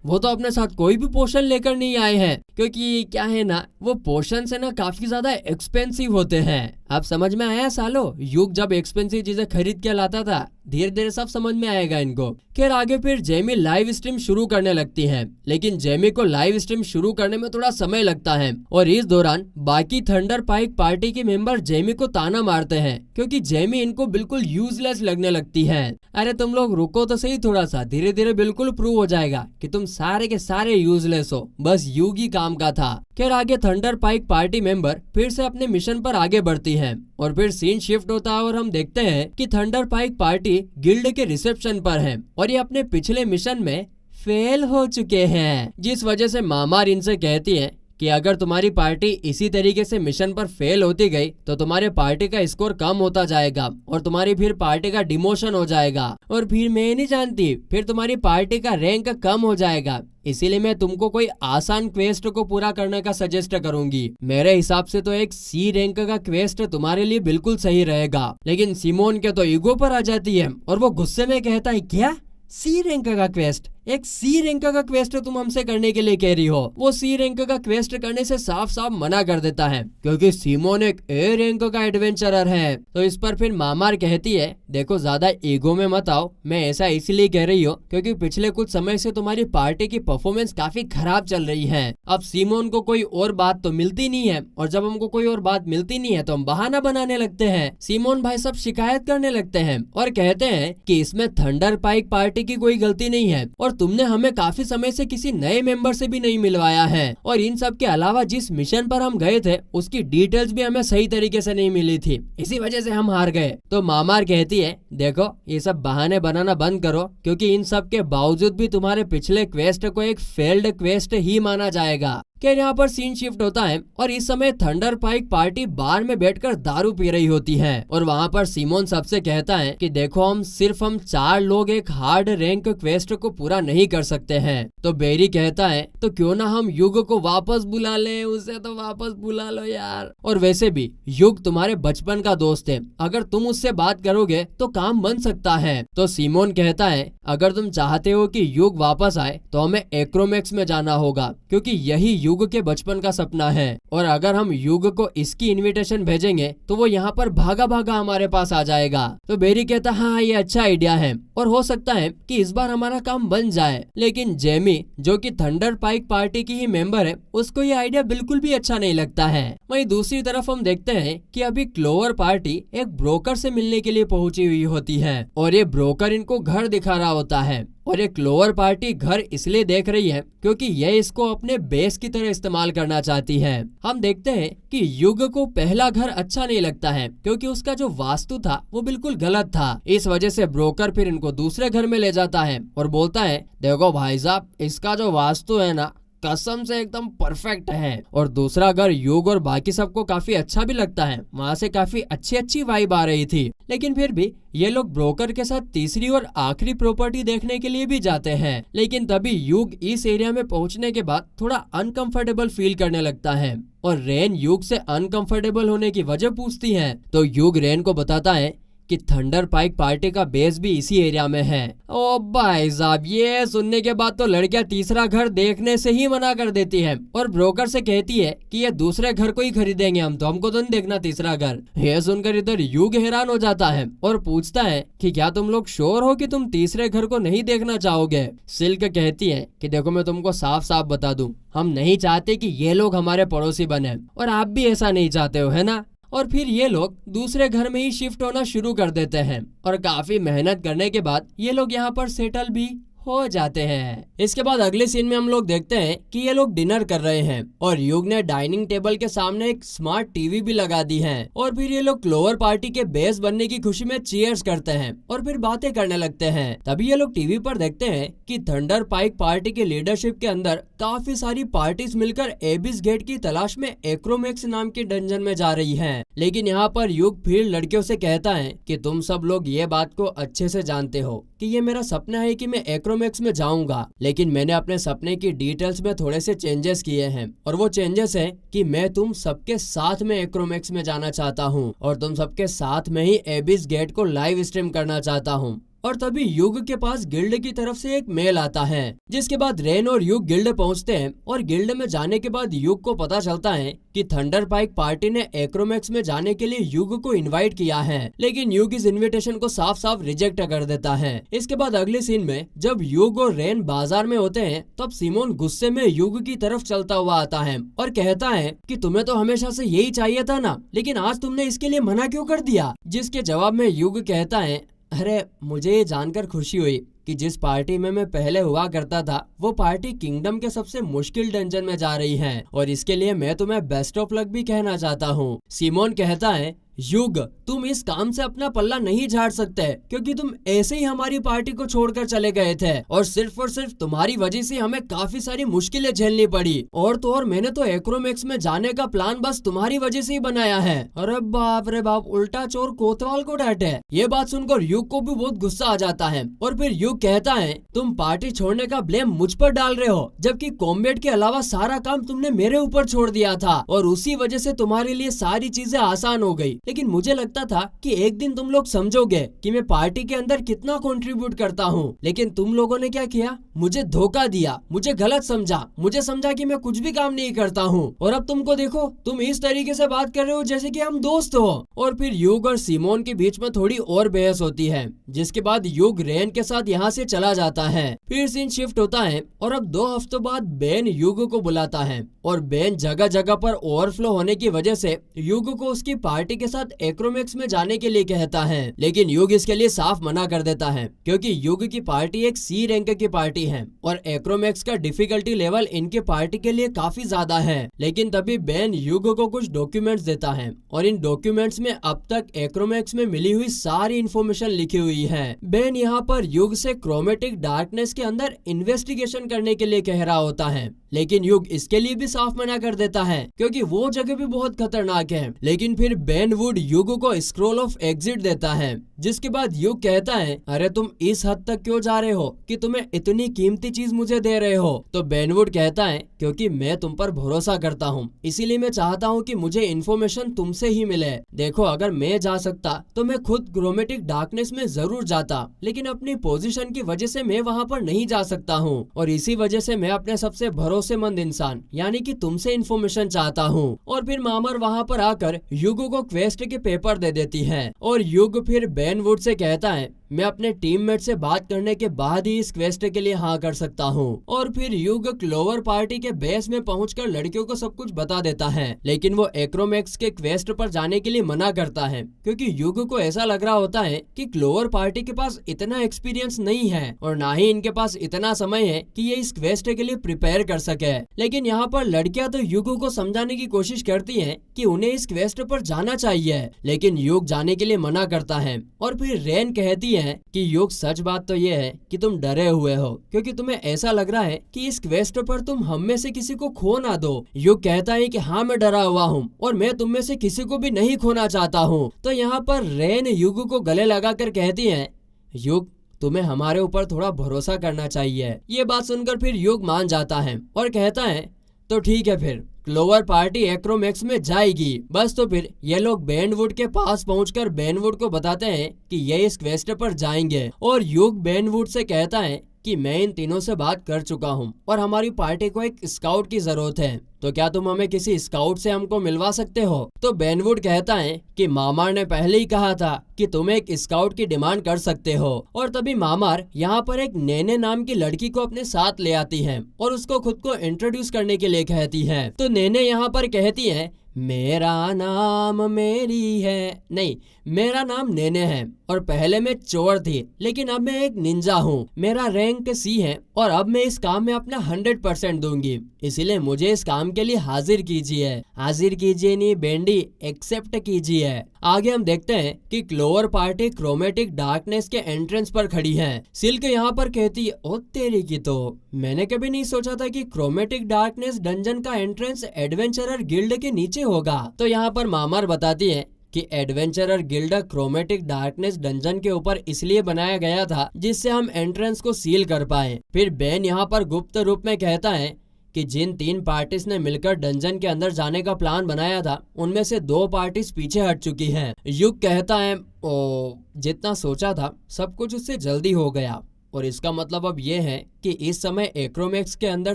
वो तो अपने साथ कोई भी पोर्शन लेकर नहीं आए हैं, क्योंकि क्या है ना, वो पोर्शन से ना काफी ज्यादा एक्सपेंसिव होते हैं। अब समझ में आया सालो, युग जब एक्सपेंसिव चीजें खरीद के लाता था, धीरे धीरे सब समझ में आएगा इनको। खैर आगे फिर जेमी लाइव स्ट्रीम शुरू करने लगती है, लेकिन जेमी को लाइव स्ट्रीम शुरू करने में थोड़ा समय लगता है और इस दौरान बाकी थंडर पाइक पार्टी के मेंबर जेमी को ताना मारते हैं क्योंकि जेमी इनको बिल्कुल यूजलेस लगने लगती है। अरे तुम लोग रुको तो सही थोड़ा सा, धीरे धीरे बिल्कुल प्रूव हो जाएगा कि तुम सारे के सारे यूजलेस हो, बस युग ही काम नाम का था। खैर आगे थंडर पाइक पार्टी मेंबर फिर से अपने मिशन पर आगे बढ़ती है और फिर सीन शिफ्ट होता है और हम देखते हैं कि थंडर पाइक पार्टी गिल्ड के रिसेप्शन पर है और ये अपने पिछले मिशन में फेल हो चुके हैं, जिस वजह से मामार इनसे कहती है कि अगर तुम्हारी पार्टी इसी तरीके से मिशन पर फेल होती गई तो तुम्हारे पार्टी का स्कोर कम होता जाएगा और तुम्हारी फिर पार्टी का डिमोशन हो जाएगा और फिर मैं नहीं जानती फिर तुम्हारी पार्टी का रैंक कम हो जाएगा। इसीलिए मैं तुमको कोई आसान क्वेस्ट को पूरा करने का सजेस्ट करूंगी। मेरे हिसाब से तो एक सी रैंक का क्वेस्ट तुम्हारे लिए बिल्कुल सही रहेगा। लेकिन सिमोन के तो ईगो पर आ जाती है और वो गुस्से में कहता है क्या सी रैंक का क्वेस्ट, एक सी रैंक का क्वेस्ट तुम हमसे करने के लिए कह रही हो। वो सी रैंक का क्वेस्ट करने से साफ साफ मना कर देता है क्योंकि सिमोन एक ए रैंक का एडवेंचरर है। तो इस पर फिर मामार कहती है देखो ज्यादा ईगो में मत आओ, मैं ऐसा इसलिए कह रही हूँ क्योंकि पिछले कुछ समय से तुम्हारी पार्टी की परफॉर्मेंस काफी खराब चल रही है। अब सिमोन को कोई और बात तो मिलती नहीं है और जब हमको कोई और बात मिलती नहीं है तो हम बहाना बनाने लगते हैं। सिमोन भाई सब शिकायत करने लगते हैं और कहते हैं कि इसमें थंडर पाइक पार्टी की कोई गलती नहीं है और तुमने हमें काफी समय से किसी नए मेंबर से भी नहीं मिलवाया है और इन सब के अलावा जिस मिशन पर हम गए थे उसकी डिटेल्स भी हमें सही तरीके से नहीं मिली थी, इसी वजह से हम हार गए। तो मामार कहती है देखो ये सब बहाने बनाना बंद करो क्योंकि इन सब के बावजूद भी तुम्हारे पिछले क्वेस्ट को एक फेल्ड क्वेस्ट ही माना जाएगा। क्या यहाँ पर सीन शिफ्ट होता है और इस समय थंडर पाइक पार्टी बार में बैठकर दारू पी रही होती है और वहाँ पर सिमोन सबसे कहता है कि देखो हम 4 लोग एक हार्ड रैंक क्वेस्ट को पूरा नहीं कर सकते हैं। तो बेरी कहता है तो क्यों ना हम युग को वापस बुला ले, उसे तो वापस बुला लो यार। और वैसे भी युग तुम्हारे बचपन का दोस्त है, अगर तुम उससे बात करोगे तो काम बन सकता है। तो सिमोन कहता है अगर तुम चाहते हो कि युग वापस आए तो हमें एक्रोमैक्स में जाना होगा क्योंकि यही युग के बचपन का सपना है और अगर हम युग को इसकी इनविटेशन भेजेंगे तो वो यहाँ पर भागा भागा हमारे पास आ जाएगा। तो बेरी कहता हाँ ये अच्छा आइडिया है और हो सकता है कि इस बार हमारा काम बन जाए। लेकिन जेमी जो कि थंडर पाइक पार्टी की ही मेंबर है उसको ये आइडिया बिल्कुल भी अच्छा नहीं लगता है। वहीं दूसरी तरफ हम देखते हैं कि अभी क्लोवर पार्टी एक ब्रोकर से मिलने के लिए पहुंची हुई होती है और ये ब्रोकर इनको घर दिखा रहा होता है और ये क्लोवर पार्टी घर इसलिए देख रही है क्योंकि ये इसको अपने बेस की तरह इस्तेमाल करना चाहती है। हम देखते हैं कि युग को पहला घर अच्छा नहीं लगता है क्योंकि उसका जो वास्तु था वो बिल्कुल गलत था। इस वजह से ब्रोकर फिर इनको दूसरे घर में ले जाता है और बोलता है देखो भाई साहब इसका जो वास्तु है ना कसम से एकदम परफेक्ट है और दूसरा घर युग और बाकी सबको काफी अच्छा भी लगता है, वहाँ से काफी अच्छी वाइब आ रही थी। लेकिन फिर भी ये लोग ब्रोकर के साथ तीसरी और आखिरी प्रॉपर्टी देखने के लिए भी जाते हैं। लेकिन तभी युग इस एरिया में पहुंचने के बाद थोड़ा अनकंफर्टेबल फील करने लगता है और रेन युग से अनकंफर्टेबल होने की वजह पूछती है। तो युग रेन को बताता है कि थंडर पाइक पार्टी का बेस भी इसी एरिया में है। ओ भाई साहब ये सुनने के बाद तो लड़कियां तीसरा घर देखने से ही मना कर देती है और ब्रोकर से कहती है कि ये दूसरे घर को ही खरीदेंगे हम, तो हमको तो नहीं देखना तीसरा घर। ये सुनकर इधर युग हैरान हो जाता है और पूछता है कि क्या तुम लोग श्योर हो कि तुम तीसरे घर को नहीं देखना चाहोगे। सिल्क कहती है कि देखो मैं तुमको साफ साफ बता दूं, हम नहीं चाहते कि ये लोग हमारे पड़ोसी बने और आप भी ऐसा नहीं चाहते हो, है ना। और फिर ये लोग दूसरे घर में ही शिफ्ट होना शुरू कर देते हैं और काफी मेहनत करने के बाद ये लोग यहाँ पर सेटल भी हो जाते हैं। इसके बाद अगले सीन में हम लोग देखते हैं कि ये लोग डिनर कर रहे हैं और युग ने डाइनिंग टेबल के सामने एक स्मार्ट टीवी भी लगा दी है और फिर ये लोग क्लोवर पार्टी के बेस बनने की खुशी में चीयर्स करते हैं और फिर बातें करने लगते हैं। तभी ये लोग टीवी पर देखते हैं कि थंडर पाइक पार्टी के लीडरशिप के अंदर काफी सारी पार्टीज मिलकर एबिस गेट की तलाश में एक्रोमैक्स नाम की डंजन में जा रही है। लेकिन यहाँ पर युग फिर लड़कियों से कहता है कि तुम सब लोग ये बात को अच्छे से जानते हो कि ये मेरा सपना है कि मैं एक्रोमैक्स में जाऊंगा, लेकिन मैंने अपने सपने की डिटेल्स में थोड़े से चेंजेस किए हैं और वो चेंजेस है कि मैं तुम सबके साथ में एक्रोमैक्स में जाना चाहता हूँ और तुम सबके साथ में ही एबिस गेट को लाइव स्ट्रीम करना चाहता हूँ। और तभी युग के पास गिल्ड की तरफ से एक मेल आता है जिसके बाद रेन और युग गिल्ड पहुंचते हैं और गिल्ड में जाने के बाद युग को पता चलता है कि थंडर पाइक पार्टी ने एक्रोमैक्स में जाने के लिए युग को इनवाइट किया है, लेकिन युग इस इनविटेशन को साफ साफ रिजेक्ट कर देता है। इसके बाद अगले सीन में जब युग और रेन बाजार में होते हैं तब सिमोन गुस्से में युग की तरफ चलता हुआ आता है और कहता है कि तुम्हें तो हमेशा से यही चाहिए था ना, लेकिन आज तुमने इसके लिए मना क्यों कर दिया। जिसके जवाब में युग कहता है अरे मुझे ये जानकर खुशी हुई कि जिस पार्टी में मैं पहले हुआ करता था वो पार्टी किंगडम के सबसे मुश्किल डंजन में जा रही है और इसके लिए मैं तुम्हें बेस्ट ऑफ लक भी कहना चाहता हूँ। सिमोन कहता है, युग, तुम इस काम से अपना पल्ला नहीं झाड़ सकते क्योंकि तुम ऐसे ही हमारी पार्टी को छोड़कर चले गए थे और सिर्फ तुम्हारी वजह से हमें काफी सारी मुश्किलें झेलनी पड़ी। और तो और मैंने तो एक्रोमैक्स में जाने का प्लान बस तुम्हारी वजह से ही बनाया है। अरे बाप रे बाप, उल्टा चोर कोतवाल को डांटे। ये बात सुनकर युग को भी बहुत गुस्सा आ जाता है और फिर युग कहता है, तुम पार्टी छोड़ने का ब्लेम मुझ पर डाल रहे हो जबकि कॉम्बैट के अलावा सारा काम तुमने मेरे ऊपर छोड़ दिया था और उसी वजह से तुम्हारे लिए सारी चीजें आसान हो गई। लेकिन मुझे लगता था कि एक दिन तुम लोग समझोगे कि मैं पार्टी के अंदर कितना कंट्रीब्यूट करता हूँ, लेकिन तुम लोगों ने क्या किया, मुझे धोखा दिया, मुझे गलत समझा, मुझे समझा कि मैं कुछ भी काम नहीं करता हूँ और अब तुमको देखो, तुम इस तरीके से बात कर रहे हो जैसे कि हम दोस्त हो। और फिर युग और सिमोन के बीच में थोड़ी और बहस होती है, जिसके बाद युग रेन के साथ यहाँ से चला जाता है। फिर सीन शिफ्ट होता है और अब 2 हफ्तों बाद बेन युग को बुलाता है और बेन जगह जगह पर ओवरफ्लो होने की वजह से युग को उसकी पार्टी के साथ एक्रोमैक्स में जाने के लिए कहता है, लेकिन युग इसके लिए साफ मना कर देता है क्योंकि युग की पार्टी एक सी रैंक की पार्टी है और एक्रोमैक्स का डिफिकल्टी लेवल इनके पार्टी के लिए काफी ज्यादा है। लेकिन तभी बेन युग को कुछ डॉक्यूमेंट्स देता है और इन डॉक्यूमेंट्स में अब तक एक्रोमैक्स में मिली हुई सारी इन्फॉर्मेशन लिखी हुई है। बेन यहाँ पर युग से क्रोमेटिक डार्कनेस के अंदर इन्वेस्टिगेशन करने के लिए कह रहा होता है, लेकिन युग इसके लिए भी साफ मना कर देता है क्योंकि वो जगह भी बहुत खतरनाक है। लेकिन फिर बेन वुड युग को स्क्रॉल ऑफ एग्जिट देता है, जिसके बाद युग कहता है, अरे तुम इस हद तक क्यों जा रहे हो कि तुम्हें इतनी कीमती चीज मुझे दे रहे हो। तो बेन वुड कहता है, क्योंकि मैं तुम पर भरोसा करता हूँ, इसीलिए मैं चाहता हूँ कि मुझे इन्फॉर्मेशन तुमसे ही मिले। देखो, अगर मैं जा सकता तो मैं खुद क्रोमेटिक डार्कनेस में जरूर जाता, लेकिन अपनी पोजीशन की वजह से मैं वहाँ पर नहीं जा सकता हूँ और इसी वजह से मैं अपने सबसे भरोसेमंद इंसान यानी कि तुमसे इन्फॉर्मेशन चाहता हूँ। और फिर मामर वहाँ पर आकर युग को क्वेस्ट के पेपर दे देती है और युग फिर बेन वुड से कहता है, मैं अपने टीममेट से बात करने के बाद ही इस क्वेस्ट के लिए हाँ कर सकता हूँ। और फिर युग क्लोवर पार्टी के बेस में पहुंचकर लड़कियों को सब कुछ बता देता है, लेकिन वो एक्रोमैक्स के क्वेस्ट पर जाने के लिए मना करता है क्योंकि युग को ऐसा लग रहा होता है कि क्लोवर पार्टी के पास इतना एक्सपीरियंस नहीं है और ना ही इनके पास इतना समय है कि ये इस क्वेस्ट के लिए प्रिपेयर कर सके। लेकिन यहाँ पर लड़कियां तो युग को समझाने की कोशिश करती हैं कि उन्हें इस क्वेस्ट पर जाना चाहिए, लेकिन युग जाने के लिए मना करता है। और फिर रेन कहती है कि युग, सच बात तो ये है कि तुम डरे हुए हो क्योंकि तुम्हें ऐसा लग रहा है कि इस क्वेस्ट पर तुम हम में से किसी को खो ना दो। युग कहता है कि हाँ, मैं डरा हुआ हूँ और मैं तुम में से किसी को भी नहीं खोना चाहता हूँ। तो यहाँ पर रेन युग को गले लगाकर कहती है, युग, तुम्हें हमारे ऊपर थोड़ा भरोसा करना चाहिए। ये बात सुनकर फिर युग मान जाता है और कहता है, तो ठीक है, फिर क्लोवर पार्टी एक्रोमैक्स में जाएगी बस। तो फिर ये लोग बेनवुड के पास पहुंचकर बेनवुड को बताते हैं कि ये इस क्वेस्ट पर जाएंगे और युग बेनवुड से कहता है कि मैं इन तीनों से बात कर चुका हूँ और हमारी पार्टी को एक स्काउट की जरूरत है, तो क्या तुम हमें किसी स्काउट से हमको मिलवा सकते हो। तो बेनवुड कहता है कि मामार ने पहले ही कहा था कि तुम एक स्काउट की डिमांड कर सकते हो। और तभी मामार यहाँ पर एक नेने नाम की लड़की को अपने साथ ले आती है और उसको खुद को इंट्रोड्यूस करने के लिए कहती है। तो नेने यहाँ पर कहती है, मेरा नाम मेरी है, नहीं, मेरा नाम नेने है और पहले मैं चोर थी, लेकिन अब मैं एक निंजा हूँ। मेरा रैंक सी है और अब मैं इस काम में अपना 100% दूंगी, इसीलिए मुझे इस काम के लिए हाजिर कीजिए। हाजिर कीजिए नहीं बेंडी, एक्सेप्ट कीजिए। आगे हम देखते हैं कि क्लोवर पार्टी क्रोमेटिक डार्कनेस के एंट्रेंस पर खड़ी है। सिल्क यहाँ पर कहती है, ओ तेरी की, तो मैंने कभी नहीं सोचा था कि क्रोमेटिक डार्कनेस डंजन का एंट्रेंस एडवेंचरर गिल्ड के नीचे होगा। तो यहाँ पर मामार बताती है कि adventurer guild chromatic darkness dungeon के ऊपर इसलिए बनाया गया था जिससे हम एंट्रेंस को सील कर पाए। फिर बेन यहाँ पर गुप्त रूप में कहता है कि जिन 3 पार्टीज ने मिलकर डंजन के अंदर जाने का प्लान बनाया था उनमें से 2 पार्टीज पीछे हट चुकी हैं। युग कहता है, ओ, जितना सोचा था सब कुछ उससे जल्दी हो गया और इसका मतलब अब ये है कि इस समय एक्रोमैक्स के अंदर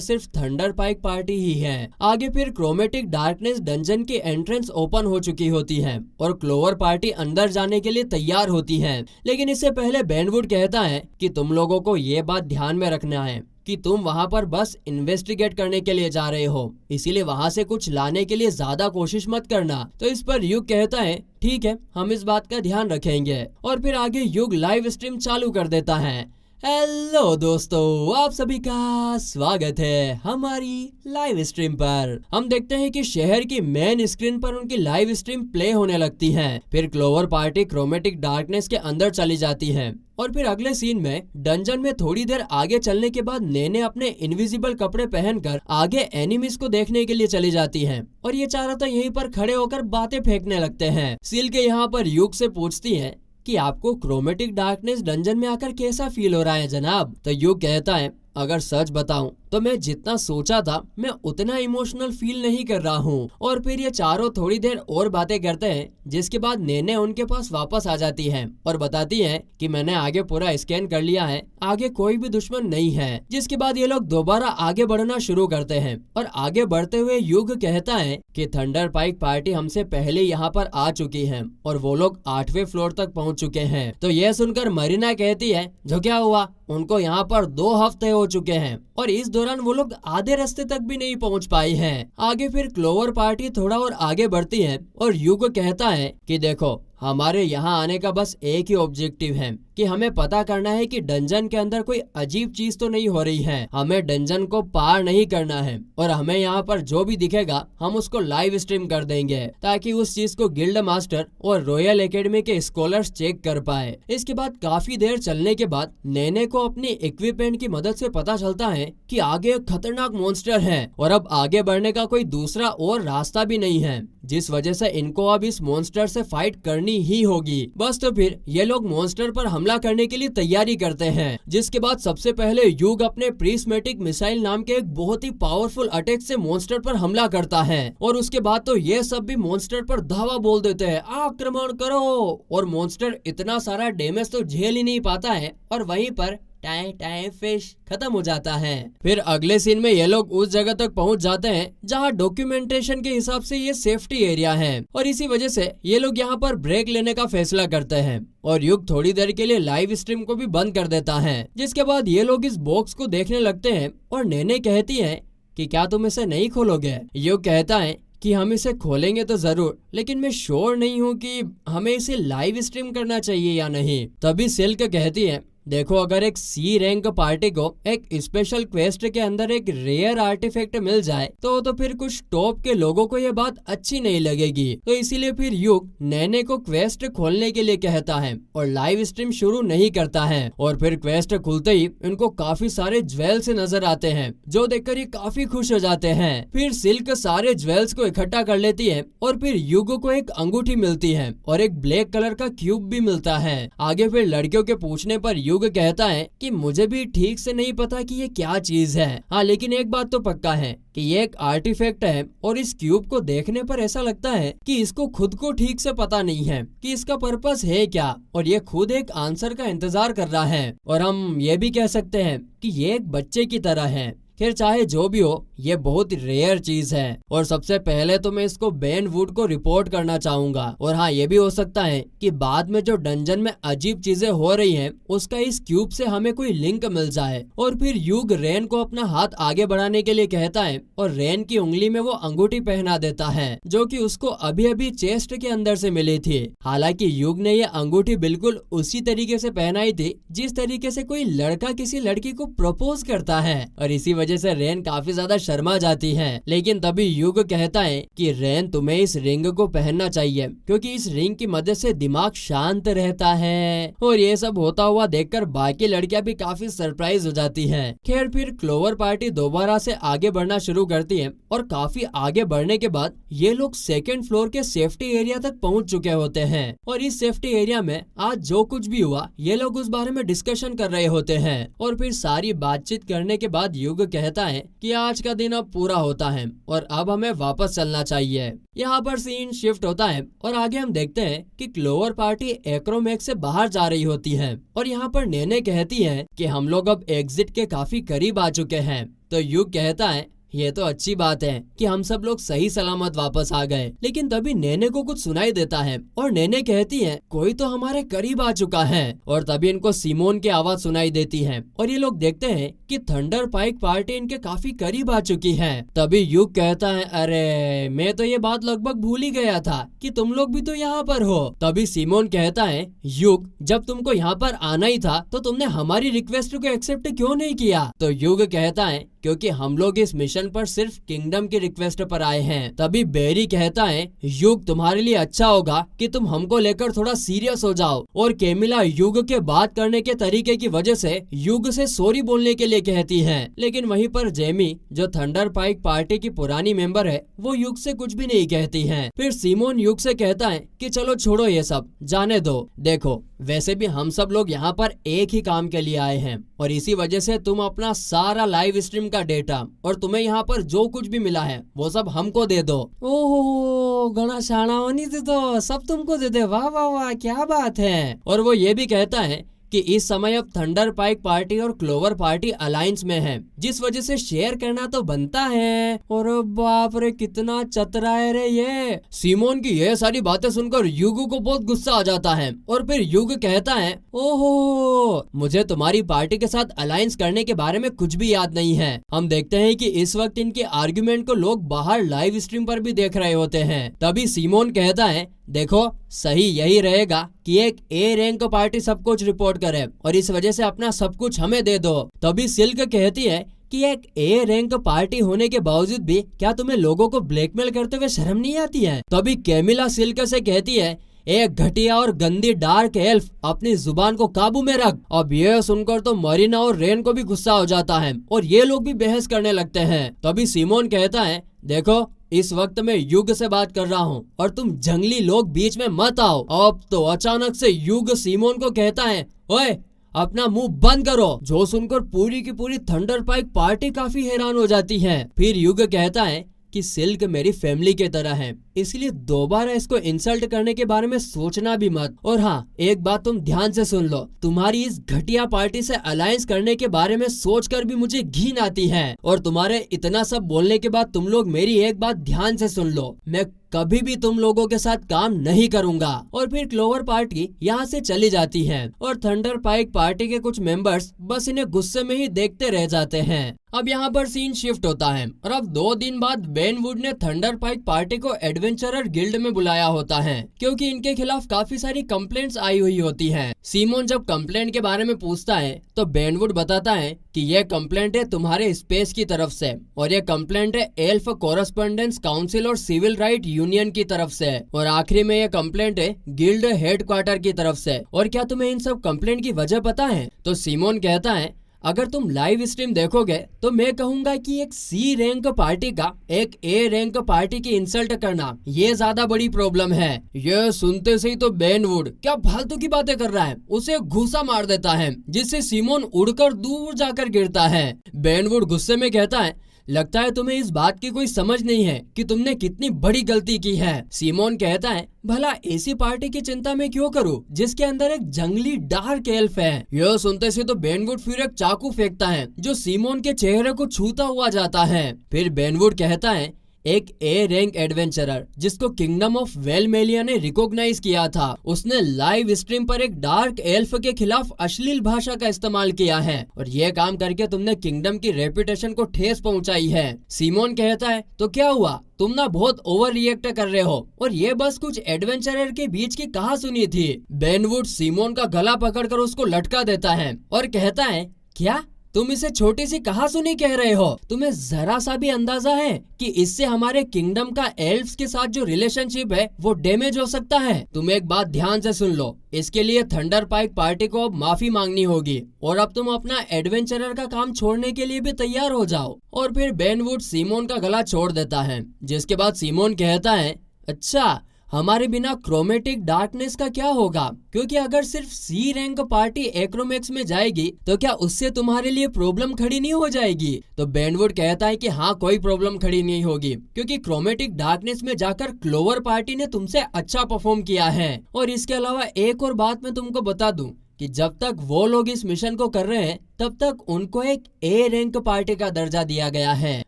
सिर्फ थंडर पाइक पार्टी ही है। आगे फिर क्रोमेटिक डार्कनेस डंजन की एंट्रेंस ओपन हो चुकी होती है और क्लोवर पार्टी अंदर जाने के लिए तैयार होती है। लेकिन इससे पहले बेनवुड कहता है कि तुम लोगों को ये बात ध्यान में रखना है कि तुम वहाँ पर बस इन्वेस्टिगेट करने के लिए जा रहे हो, इसीलिए वहाँ से कुछ लाने के लिए ज्यादा कोशिश मत करना। तो इस पर युग कहता है, ठीक है, हम इस बात का ध्यान रखेंगे। और फिर आगे युग लाइव स्ट्रीम चालू कर देता है। हेलो दोस्तों, आप सभी का स्वागत है हमारी लाइव स्ट्रीम पर। हम देखते हैं कि शहर की मेन स्क्रीन पर उनकी लाइव स्ट्रीम प्ले होने लगती है। फिर क्लोवर पार्टी क्रोमेटिक डार्कनेस के अंदर चली जाती है और फिर अगले सीन में डंजन में थोड़ी देर आगे चलने के बाद नेने अपने इनविजिबल कपड़े पहनकर आगे एनिमीज को देखने के लिए चली जाती हैं और ये चारों तो यहीं पर खड़े होकर बातें फेंकने लगते हैं। सिल्क यहाँ पर युग से पूछती है कि आपको क्रोमेटिक डार्कनेस डंजन में आकर कैसा फील हो रहा है जनाब। तो युग कहता है, अगर सच बताऊं तो मैं जितना सोचा था मैं उतना इमोशनल फील नहीं कर रहा हूँ। और फिर ये चारों थोड़ी देर और बातें करते हैं, जिसके बाद नेने उनके पास वापस आ जाती है और बताती है कि मैंने आगे पूरा स्कैन कर लिया है, आगे कोई भी दुश्मन नहीं है। जिसके बाद ये लोग दोबारा आगे बढ़ना शुरू करते हैं और आगे बढ़ते हुए युग कहता है कि थंडर पाइक पार्टी हमसे पहले यहाँ पर आ चुकी है और वो लोग 8वें फ्लोर तक पहुँच चुके हैं। तो यह सुनकर मरीना कहती है, जो क्या हुआ, उनको यहाँ पर 2 हफ्ते हो चुके हैं और इस दौरान वो लोग आधे रास्ते तक भी नहीं पहुँच पाए हैं। आगे फिर क्लोवर पार्टी थोड़ा और आगे बढ़ती है और युग कहता है कि देखो, हमारे यहाँ आने का बस एक ही ऑब्जेक्टिव है कि हमें पता करना है कि डंजन के अंदर कोई अजीब चीज तो नहीं हो रही है। हमें डंजन को पार नहीं करना है और हमें यहाँ पर जो भी दिखेगा हम उसको लाइव स्ट्रीम कर देंगे ताकि उस चीज को गिल्ड मास्टर और रॉयल एकेडमी के स्कॉलर्स चेक कर पाए। इसके बाद काफी देर चलने के बाद नेने को अपनी इक्विपमेंट की मदद से पता चलता है कि आगे एक खतरनाक मॉन्स्टर है और अब आगे बढ़ने का कोई दूसरा और रास्ता भी नहीं है, जिस वजह से इनको अब इस मॉन्स्टर से फाइट करनी ही होगी। बस तो फिर ये लोग मॉन्स्टर पर हमला करने के लिए तैयारी करते हैं। जिसके बाद सबसे पहले युग अपने प्रिस्मेटिक मिसाइल नाम के एक बहुत ही पावरफुल अटैक से मॉन्स्टर पर हमला करता है और उसके बाद तो ये सब भी मॉन्स्टर पर धावा बोल देते हैं, आक्रमण करो। और मॉन्स्टर इतना सारा डैमेज तो झेल ही नहीं पाता है और वहीं पर टाइम टाइम फिश खत्म हो जाता है। फिर अगले सीन में ये लोग उस जगह तक पहुंच जाते हैं जहां डॉक्यूमेंटेशन के हिसाब से ये सेफ्टी एरिया है और इसी वजह से ये लोग यहाँ पर ब्रेक लेने का फैसला करते हैं और युग थोड़ी देर के लिए लाइव स्ट्रीम को भी बंद कर देता है। जिसके बाद ये लोग इस बॉक्स को देखने लगते हैं और नेने कहती है कि क्या तुम इसे नहीं खोलोगे। युग कहता है कि हम इसे खोलेंगे तो जरूर, लेकिन मैं श्योर नहीं हूँ कि हमें इसे लाइव स्ट्रीम करना चाहिए या नहीं। तभी सिल्क कहती है, देखो, अगर एक सी रैंक पार्टी को एक स्पेशल क्वेस्ट के अंदर एक रेयर आर्टिफैक्ट मिल जाए तो फिर कुछ टॉप के लोगों को ये बात अच्छी नहीं लगेगी। तो इसीलिए फिर युग नेने को क्वेस्ट खोलने के लिए कहता है और लाइव स्ट्रीम शुरू नहीं करता है। और फिर क्वेस्ट खुलते ही इनको काफी सारे ज्वेल्स नजर आते हैं, जो देखकर ये काफी खुश हो जाते हैं। फिर सिल्क सारे ज्वेल्स को इकट्ठा कर लेती है और फिर युग को एक अंगूठी मिलती है और एक ब्लैक कलर का क्यूब भी मिलता है। आगे फिर लड़कियों के पूछने पर युग कहता है कि मुझे भी ठीक से नहीं पता कि ये क्या चीज है, हाँ लेकिन एक बात तो पक्का है कि ये एक आर्टिफैक्ट है और इस क्यूब को देखने पर ऐसा लगता है कि इसको खुद को ठीक से पता नहीं है कि इसका पर्पस है क्या और ये खुद एक आंसर का इंतजार कर रहा है। और हम ये भी कह सकते हैं कि ये एक बच्चे की तरह है। खैर चाहे जो भी हो, ये बहुत रेयर चीज है और सबसे पहले तो मैं इसको बेन वुड को रिपोर्ट करना चाहूंगा। और हाँ, ये भी हो सकता है कि बाद में जो डंजन में अजीब चीजें हो रही हैं, उसका इस क्यूब से हमें कोई लिंक मिल जाए। और फिर युग रेन को अपना हाथ आगे बढ़ाने के लिए कहता है और रेन की उंगली में वो अंगूठी पहना देता है, जो कि उसको अभी अभी चेस्ट के अंदर से मिली थी। हालांकि युग ने ये अंगूठी बिल्कुल उसी तरीके से पहनाई थी जिस तरीके से कोई लड़का किसी लड़की को प्रपोज करता है और इसी वजह से रेन काफी ज्यादा शर्मा जाती है। लेकिन तभी युग कहता है कि रेन, तुम्हें इस रिंग को पहनना चाहिए क्योंकि इस रिंग की मदद से दिमाग शांत रहता है। और ये सब होता हुआ देखकर बाकी लड़कियां भी काफी सरप्राइज हो जाती हैं। खैर फिर क्लोवर पार्टी दोबारा से आगे बढ़ना शुरू करती है और काफी आगे बढ़ने के बाद ये लोग 2nd फ्लोर के सेफ्टी एरिया तक पहुंच चुके होते हैं और इस सेफ्टी एरिया में आज जो कुछ भी हुआ ये लोग उस बारे में डिस्कशन कर रहे होते हैं। और फिर सारी बातचीत करने के बाद युग कहता है कि आज का दिन अब पूरा होता है और अब हमें वापस चलना चाहिए। यहाँ पर सीन शिफ्ट होता है और आगे हम देखते हैं कि क्लोवर पार्टी एक्रोमैक्स से बाहर जा रही होती है और यहाँ पर नेने कहती है कि हम लोग अब एग्जिट के काफी करीब आ चुके हैं। तो युग कहता है, ये तो अच्छी बात है कि हम सब लोग सही सलामत वापस आ गए। लेकिन तभी नेने को कुछ सुनाई देता है और नेने कहती है कोई तो हमारे करीब आ चुका है। और तभी इनको सिमोन की आवाज सुनाई देती है और ये लोग देखते हैं कि थंडर पाइक पार्टी इनके काफी करीब आ चुकी है। तभी युग कहता है अरे मैं तो ये बात लगभग भूल ही गया था कि तुम लोग भी तो यहाँ पर हो। तभी सिमोन कहता है युग जब तुमको यहाँ पर आना ही था तो तुमने हमारी रिक्वेस्ट को एक्सेप्ट क्यों नहीं किया? तो युग कहता है क्योंकि हम लोग इस मिशन पर सिर्फ किंगडम की रिक्वेस्ट पर आए हैं। तभी बेरी कहता है युग तुम्हारे लिए अच्छा होगा कि तुम हमको लेकर थोड़ा सीरियस हो जाओ। और केमिला युग के बात करने के तरीके की वजह से युग से सॉरी बोलने के लिए कहती है। लेकिन वहीं पर जेमी जो थंडर पाइक पार्टी की पुरानी मेंबर है वो युग से कुछ भी नहीं कहती है। फिर सिमोन युग से कहता है कि चलो छोड़ो ये सब, जाने दो। देखो वैसे भी हम सब लोग यहाँ पर एक ही काम के लिए आए हैं और इसी वजह से तुम अपना सारा लाइव स्ट्रीम का डेटा और तुम्हें यहाँ पर जो कुछ भी मिला है वो सब हमको दे दो। ओहो घना शाना होनी थी तो सब तुमको दे दे, वाह वाह वाह क्या बात है। और वो ये भी कहता है कि इस समय अब थंडर पाइक पार्टी और क्लोवर पार्टी अलायंस में है, जिस वजह से शेयर करना तो बनता है। और बाप रे कितना चतरा है रे ये। सिमोन की ये सारी बातें सुनकर युग को बहुत गुस्सा आ जाता है और फिर युग कहता है ओहो मुझे तुम्हारी पार्टी के साथ अलायंस करने के बारे में कुछ भी याद नहीं है। हम देखते हैं कि इस वक्त इनके आर्ग्यूमेंट को लोग बाहर लाइव स्ट्रीम पर भी देख रहे होते हैं। तभी सिमोन कहता है देखो सही यही रहेगा कि एक ए रैंक पार्टी सब कुछ रिपोर्ट करे और इस वजह से अपना सब कुछ हमें दे दो। तभी सिल्क कहती है कि एक ए रैंक पार्टी होने के बावजूद भी क्या तुम्हें लोगों को ब्लैकमेल करते हुए शर्म नहीं आती है? तभी कैमिला सिल्क से कहती है एक घटिया और गंदी डार्क एल्फ अपनी जुबान को काबू में रख। अब ये सुनकर तो मरीना और रेन को भी गुस्सा हो जाता है और ये लोग भी बहस करने लगते हैं। तभी सिमोन कहता है देखो इस वक्त मैं युग से बात कर रहा हूँ और तुम जंगली लोग बीच में मत आओ। अब तो अचानक से युग सिमोन को कहता है ओए अपना मुंह बंद करो, जो सुनकर पूरी की पूरी थंडर पाइक पार्टी काफी हैरान हो जाती है। फिर युग कहता है कि सिल्क मेरी फैमिली के तरह है, इसलिए दोबारा इसको इंसल्ट करने के बारे में सोचना भी मत। और हाँ एक बात तुम ध्यान से सुन लो, तुम्हारी इस घटिया पार्टी से अलायंस करने के बारे में सोचकर भी मुझे घिन आती है। और तुम्हारे इतना सब बोलने के बाद तुम लोग मेरी एक बात ध्यान से सुन लो, मैं कभी भी तुम लोगों के साथ काम नहीं करूंगा। और फिर क्लोवर पार्टी यहाँ से चली जाती है और थंडर पाइक पार्टी के कुछ मेंबर्स बस इन्हें गुस्से में ही देखते रह जाते हैं। अब यहाँ पर सीन शिफ्ट होता है और अब 2 दिन बाद बेन वुड ने थंडर पाइक पार्टी को एडवेंचरर गिल्ड में बुलाया होता है क्योंकि इनके खिलाफ काफी सारी कंप्लेंट्स आई हुई होती हैं। सिमोन जब कंप्लेंट के बारे में पूछता है तो बेन वुड बताता है कि यह कंप्लेंट है तुम्हारे स्पेस की तरफ से और यह कंप्लेंट है एल्फ कोरस्पोंडेंस काउंसिल और सिविल राइट यूनियन की तरफ से और आखिरी में यह कंप्लेंट है गिल्ड हेडक्वार्टर की तरफ से। और क्या तुम्हें इन सब कंप्लेंट की वजह पता है? तो सिमोन कहता है अगर तुम लाइव स्ट्रीम देखोगे तो मैं कहूंगा कि एक सी रैंक पार्टी का एक ए रैंक पार्टी की इंसल्ट करना ये ज्यादा बड़ी प्रॉब्लम है। ये सुनते से ही तो बेन वुड क्या फालतू की बातें कर रहा है उसे घूसा मार देता है, जिससे सिमोन उड़कर दूर जाकर गिरता है। बेन वुड गुस्से में कहता है लगता है तुम्हें इस बात की कोई समझ नहीं है कि तुमने कितनी बड़ी गलती की है। सिमोन कहता है भला ऐसी पार्टी की चिंता मैं क्यों करूं जिसके अंदर एक जंगली डार्क एल्फ है। यह सुनते से तो बेनवुड फिर एक चाकू फेंकता है जो सिमोन के चेहरे को छूता हुआ जाता है। फिर बेनवुड कहता है एक ए रैंक एडवेंचरर जिसको किंगडम ऑफ वेलमेलिया ने रिकॉग्नाइज किया था, उसने लाइव स्ट्रीम पर एक डार्क एल्फ के खिलाफ अश्लील भाषा का इस्तेमाल किया है और ये काम करके तुमने किंगडम की रेपुटेशन को ठेस पहुंचाई है। सिमोन कहता है तो क्या हुआ, तुम ना बहुत ओवर रिएक्ट कर रहे हो और ये बस कुछ एडवेंचरर के बीच की कहा सुनी थी। बेनवुड सिमोन का गला पकड़कर उसको लटका देता है और कहता है क्या तुम इसे छोटी सी कहा सुनी कह रहे हो? तुम्हें जरा सा भी अंदाजा है कि इससे हमारे किंगडम का एल्फ्स के साथ जो रिलेशनशिप है वो डैमेज हो सकता है? तुम एक बात ध्यान से सुन लो, इसके लिए थंडर पाइक पार्टी को अब माफी मांगनी होगी और अब तुम अपना एडवेंचरर का काम छोड़ने के लिए भी तैयार हो जाओ। और फिर बेनवुड सिमोन का गला छोड़ देता है, जिसके बाद सिमोन कहता है अच्छा हमारे बिना क्रोमेटिक डार्कनेस का क्या होगा, क्योंकि अगर सिर्फ सी रैंक पार्टी एक्रोमैक्स में जाएगी तो क्या उससे तुम्हारे लिए प्रॉब्लम खड़ी नहीं हो जाएगी? तो बेनवुड कहता है कि हाँ कोई प्रॉब्लम खड़ी नहीं होगी क्योंकि क्रोमेटिक डार्कनेस में जाकर क्लोवर पार्टी ने तुमसे अच्छा परफॉर्म किया है। और इसके अलावा एक और बात मैं तुमको बता दूं कि जब तक वो लोग इस मिशन को कर रहे हैं तब तक उनको एक ए रैंक पार्टी का दर्जा दिया गया है।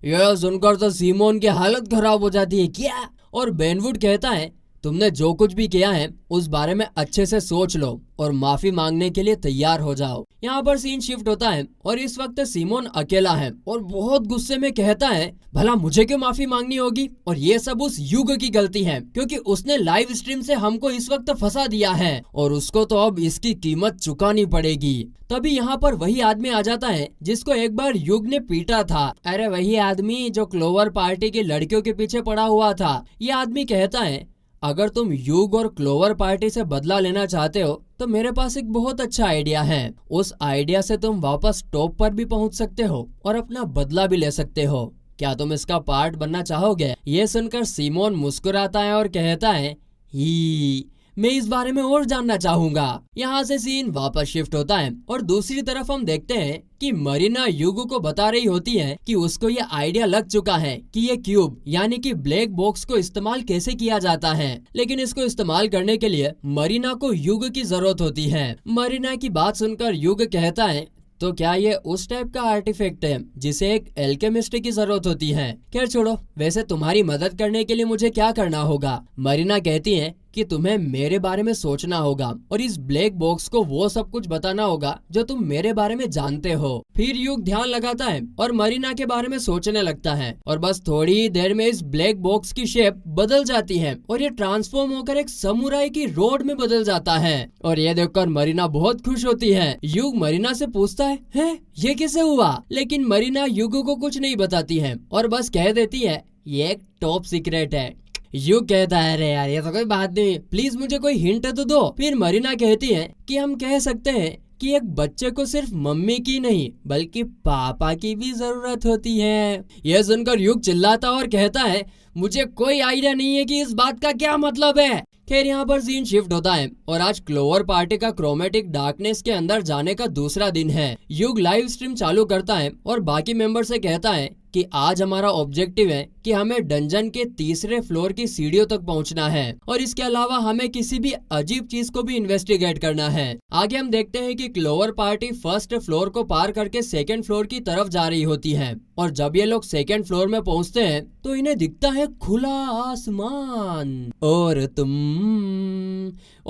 यह सुनकर तो सीमोन की हालत खराब हो जाती है। क्या? और बेनवुड कहता है तुमने जो कुछ भी किया है उस बारे में अच्छे से सोच लो और माफी मांगने के लिए तैयार हो जाओ। यहाँ पर सीन शिफ्ट होता है और इस वक्त सीमोन अकेला है और बहुत गुस्से में कहता है भला मुझे क्यों माफी मांगनी होगी, और ये सब उस युग की गलती है क्योंकि उसने लाइव स्ट्रीम से हमको इस वक्त फंसा दिया है और उसको तो अब इसकी कीमत चुकानी पड़ेगी। तभी यहाँ पर वही आदमी आ जाता है जिसको एक बार युग ने पीटा था। अरे वही आदमी जो क्लोवर पार्टी की लड़कियों के पीछे पड़ा हुआ था। ये आदमी कहता है अगर तुम युग और क्लोवर पार्टी से बदला लेना चाहते हो तो मेरे पास एक बहुत अच्छा आइडिया है। उस आइडिया से तुम वापस टॉप पर भी पहुंच सकते हो और अपना बदला भी ले सकते हो। क्या तुम इसका पार्ट बनना चाहोगे? ये सुनकर सीमोन मुस्कुराता है और कहता है ही मैं इस बारे में और जानना चाहूंगा। यहाँ से सीन वापस शिफ्ट होता है और दूसरी तरफ हम देखते हैं कि मरीना युगु को बता रही होती है कि उसको ये आइडिया लग चुका है कि ये क्यूब यानी कि ब्लैक बॉक्स को इस्तेमाल कैसे किया जाता है, लेकिन इसको इस्तेमाल करने के लिए मरीना को युग की जरूरत होती है। मरीना की बात सुनकर युग कहता है तो क्या ये उस टाइप का आर्टिफैक्ट है जिसे एक एल्केमिस्ट की जरूरत होती है? खैर छोड़ो, वैसे तुम्हारी मदद करने के लिए मुझे क्या करना होगा? मरीना कहती है कि तुम्हें मेरे बारे में सोचना होगा और इस ब्लैक बॉक्स को वो सब कुछ बताना होगा जो तुम मेरे बारे में जानते हो। फिर युग ध्यान लगाता है और मरीना के बारे में सोचने लगता है और बस थोड़ी ही देर में इस ब्लैक बॉक्स की शेप बदल जाती है और ये ट्रांसफॉर्म होकर एक समुराई की रोड में बदल जाता है। और ये देखकर मरीना बहुत खुश होती है। युग मरीना से पूछता है ये कैसे हुआ? लेकिन मरीना युग को कुछ नहीं बताती है और बस कह देती है ये एक टॉप सीक्रेट है। युग कहता है अरे यार ये तो कोई बात नहीं, प्लीज मुझे कोई हिंट तो दो। फिर मरीना कहती है कि हम कह सकते हैं कि एक बच्चे को सिर्फ मम्मी की नहीं बल्कि पापा की भी जरूरत होती है। यह सुनकर युग चिल्लाता और कहता है मुझे कोई आइडिया नहीं है कि इस बात का क्या मतलब है। खैर यहाँ पर सीन शिफ्ट होता है और आज क्लोवर पार्टी का क्रोमेटिक डार्कनेस के अंदर जाने का दूसरा दिन है। युग लाइव स्ट्रीम चालू करता है और बाकी मेंबर से कहता है कि आज हमारा ऑब्जेक्टिव है कि हमें डंजन के तीसरे फ्लोर की सीढ़ियों तक पहुंचना है और इसके अलावा हमें किसी भी अजीब चीज को भी इन्वेस्टिगेट करना है। आगे हम देखते हैं कि क्लोवर पार्टी फर्स्ट फ्लोर को पार करके सेकेंड फ्लोर की तरफ जा रही होती है और जब ये लोग सेकेंड फ्लोर में पहुंचते हैं तो इन्हें दिखता है खुला आसमान और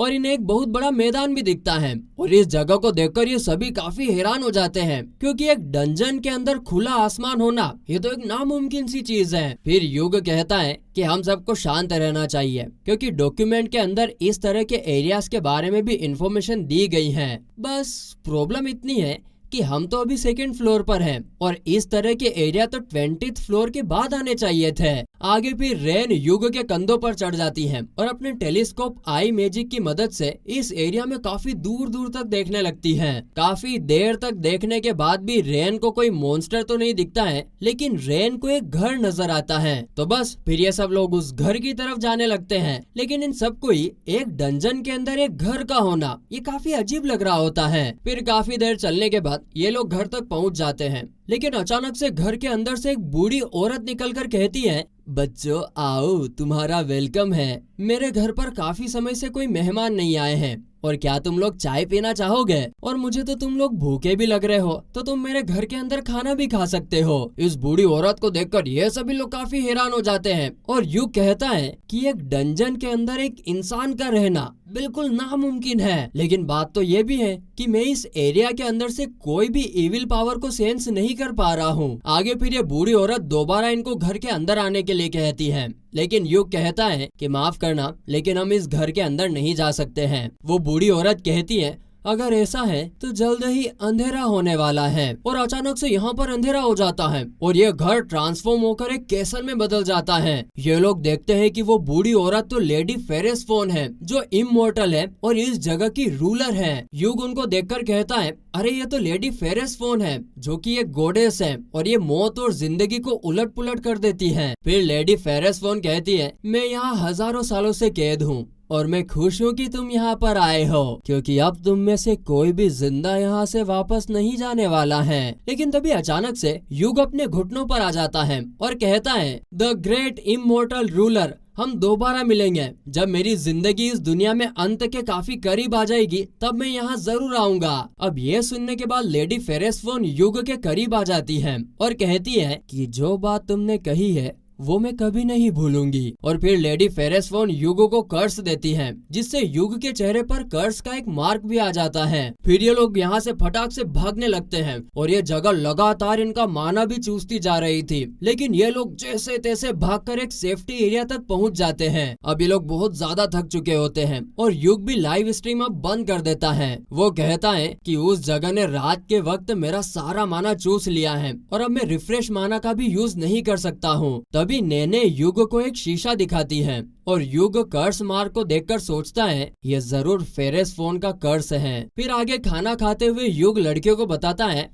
इन्हें एक बहुत बड़ा मैदान भी दिखता है। और इस जगह को देखकर ये सभी काफी हैरान हो जाते हैं क्योंकि एक डंजन के अंदर खुला आसमान होना ये तो एक नामुमकिन सी चीज है। फिर युग कहता है कि हम सबको शांत रहना चाहिए क्योंकि डॉक्यूमेंट के अंदर इस तरह के एरियाज के बारे में भी इंफॉर्मेशन दी गई है। बस प्रॉब्लम इतनी है कि हम तो अभी सेकंड फ्लोर पर हैं और इस तरह के एरिया तो 20th फ्लोर के बाद आने चाहिए थे। आगे फिर रेन युग के कंधों पर चढ़ जाती है और अपने टेलीस्कोप आई मैजिक की मदद से इस एरिया में काफी दूर दूर तक देखने लगती है। काफी देर तक देखने के बाद भी रेन को कोई मॉन्स्टर तो नहीं दिखता है, लेकिन रेन को एक घर नजर आता है। तो बस फिर ये सब लोग उस घर की तरफ जाने लगते हैं, लेकिन इन सबको ही एक डंजन के अंदर एक घर का होना ये काफी अजीब लग रहा होता है। फिर काफी देर चलने के बाद ये लोग घर तक पहुंच जाते हैं, लेकिन अचानक से घर के अंदर से एक बूढ़ी औरत निकलकर कहती है बच्चों आओ, तुम्हारा वेलकम है। मेरे घर पर काफी समय से कोई मेहमान नहीं आए हैं और क्या तुम लोग चाय पीना चाहोगे? और मुझे तो तुम लोग भूखे भी लग रहे हो तो तुम मेरे घर के अंदर खाना भी खा सकते हो। इस बूढ़ी औरत को देखकर ये सभी लोग काफी हैरान हो जाते हैं और युग कहता है कि एक डंजन के अंदर एक इंसान का रहना बिल्कुल नामुमकिन है, लेकिन बात तो ये भी है कि मैं इस एरिया के अंदर से कोई भी इविल पावर को सेंस नहीं कर पा रहा हूँ। आगे फिर ये बूढ़ी औरत दोबारा इनको घर के अंदर आने के लिए कहती है, लेकिन युग कहता है कि माफ करना लेकिन हम इस घर के अंदर नहीं जा सकते हैं। वो बूढ़ी औरत कहती है अगर ऐसा है तो जल्द ही अंधेरा होने वाला है। और अचानक से यहाँ पर अंधेरा हो जाता है और ये घर ट्रांसफॉर्म होकर एक कैसल में बदल जाता है। ये लोग देखते हैं कि वो बूढ़ी औरत तो लेडी फेरेस फोन है जो इमोर्टल है और इस जगह की रूलर है। युग उनको देखकर कहता है अरे ये तो लेडी फेरेस फोन है जो कि एक गोडेस है और ये मौत और जिंदगी को उलट पुलट कर देती है। फिर लेडी फेरेस फोन कहती है मैं यहाँ हजारों सालों से कैद हूँ और मैं खुश हूँ कि तुम यहाँ पर आए हो क्योंकि अब तुम में से कोई भी जिंदा यहाँ से वापस नहीं जाने वाला है। लेकिन तभी अचानक से युग अपने घुटनों पर आ जाता है और कहता है द ग्रेट इमोर्टल रूलर हम दोबारा मिलेंगे। जब मेरी जिंदगी इस दुनिया में अंत के काफी करीब आ जाएगी तब मैं यहाँ जरूर आऊंगा। अब ये सुनने के बाद लेडी फेरेसफोन युग के करीब आ जाती है और कहती है कि जो बात तुमने कही है वो मैं कभी नहीं भूलूंगी। और फिर लेडी फेरेसफोन युग को कर्स देती है, जिससे युग के चेहरे पर कर्स का एक मार्क भी आ जाता है। फिर ये लोग यहाँ से फटाक से भागने लगते हैं और ये जगह लगातार इनका माना भी चूसती जा रही थी, लेकिन ये लोग जैसे तैसे भागकर एक सेफ्टी एरिया तक पहुँच जाते हैं। अब ये लोग बहुत ज्यादा थक चुके होते हैं और युग भी लाइव स्ट्रीम अब बंद कर देता है। वो कहता है कि उस जगह ने रात के वक्त मेरा सारा माना चूस लिया है और अब मैं रिफ्रेश माना का भी यूज नहीं कर सकता हूँ। तभी नेने युग को एक शीशा दिखाती है और युग कर्स मार्क को देखकर सोचता है ये जरूर फेरेसफोन का कर्स है। फिर आगे खाना खाते हुए युग लड़कियों को बताता है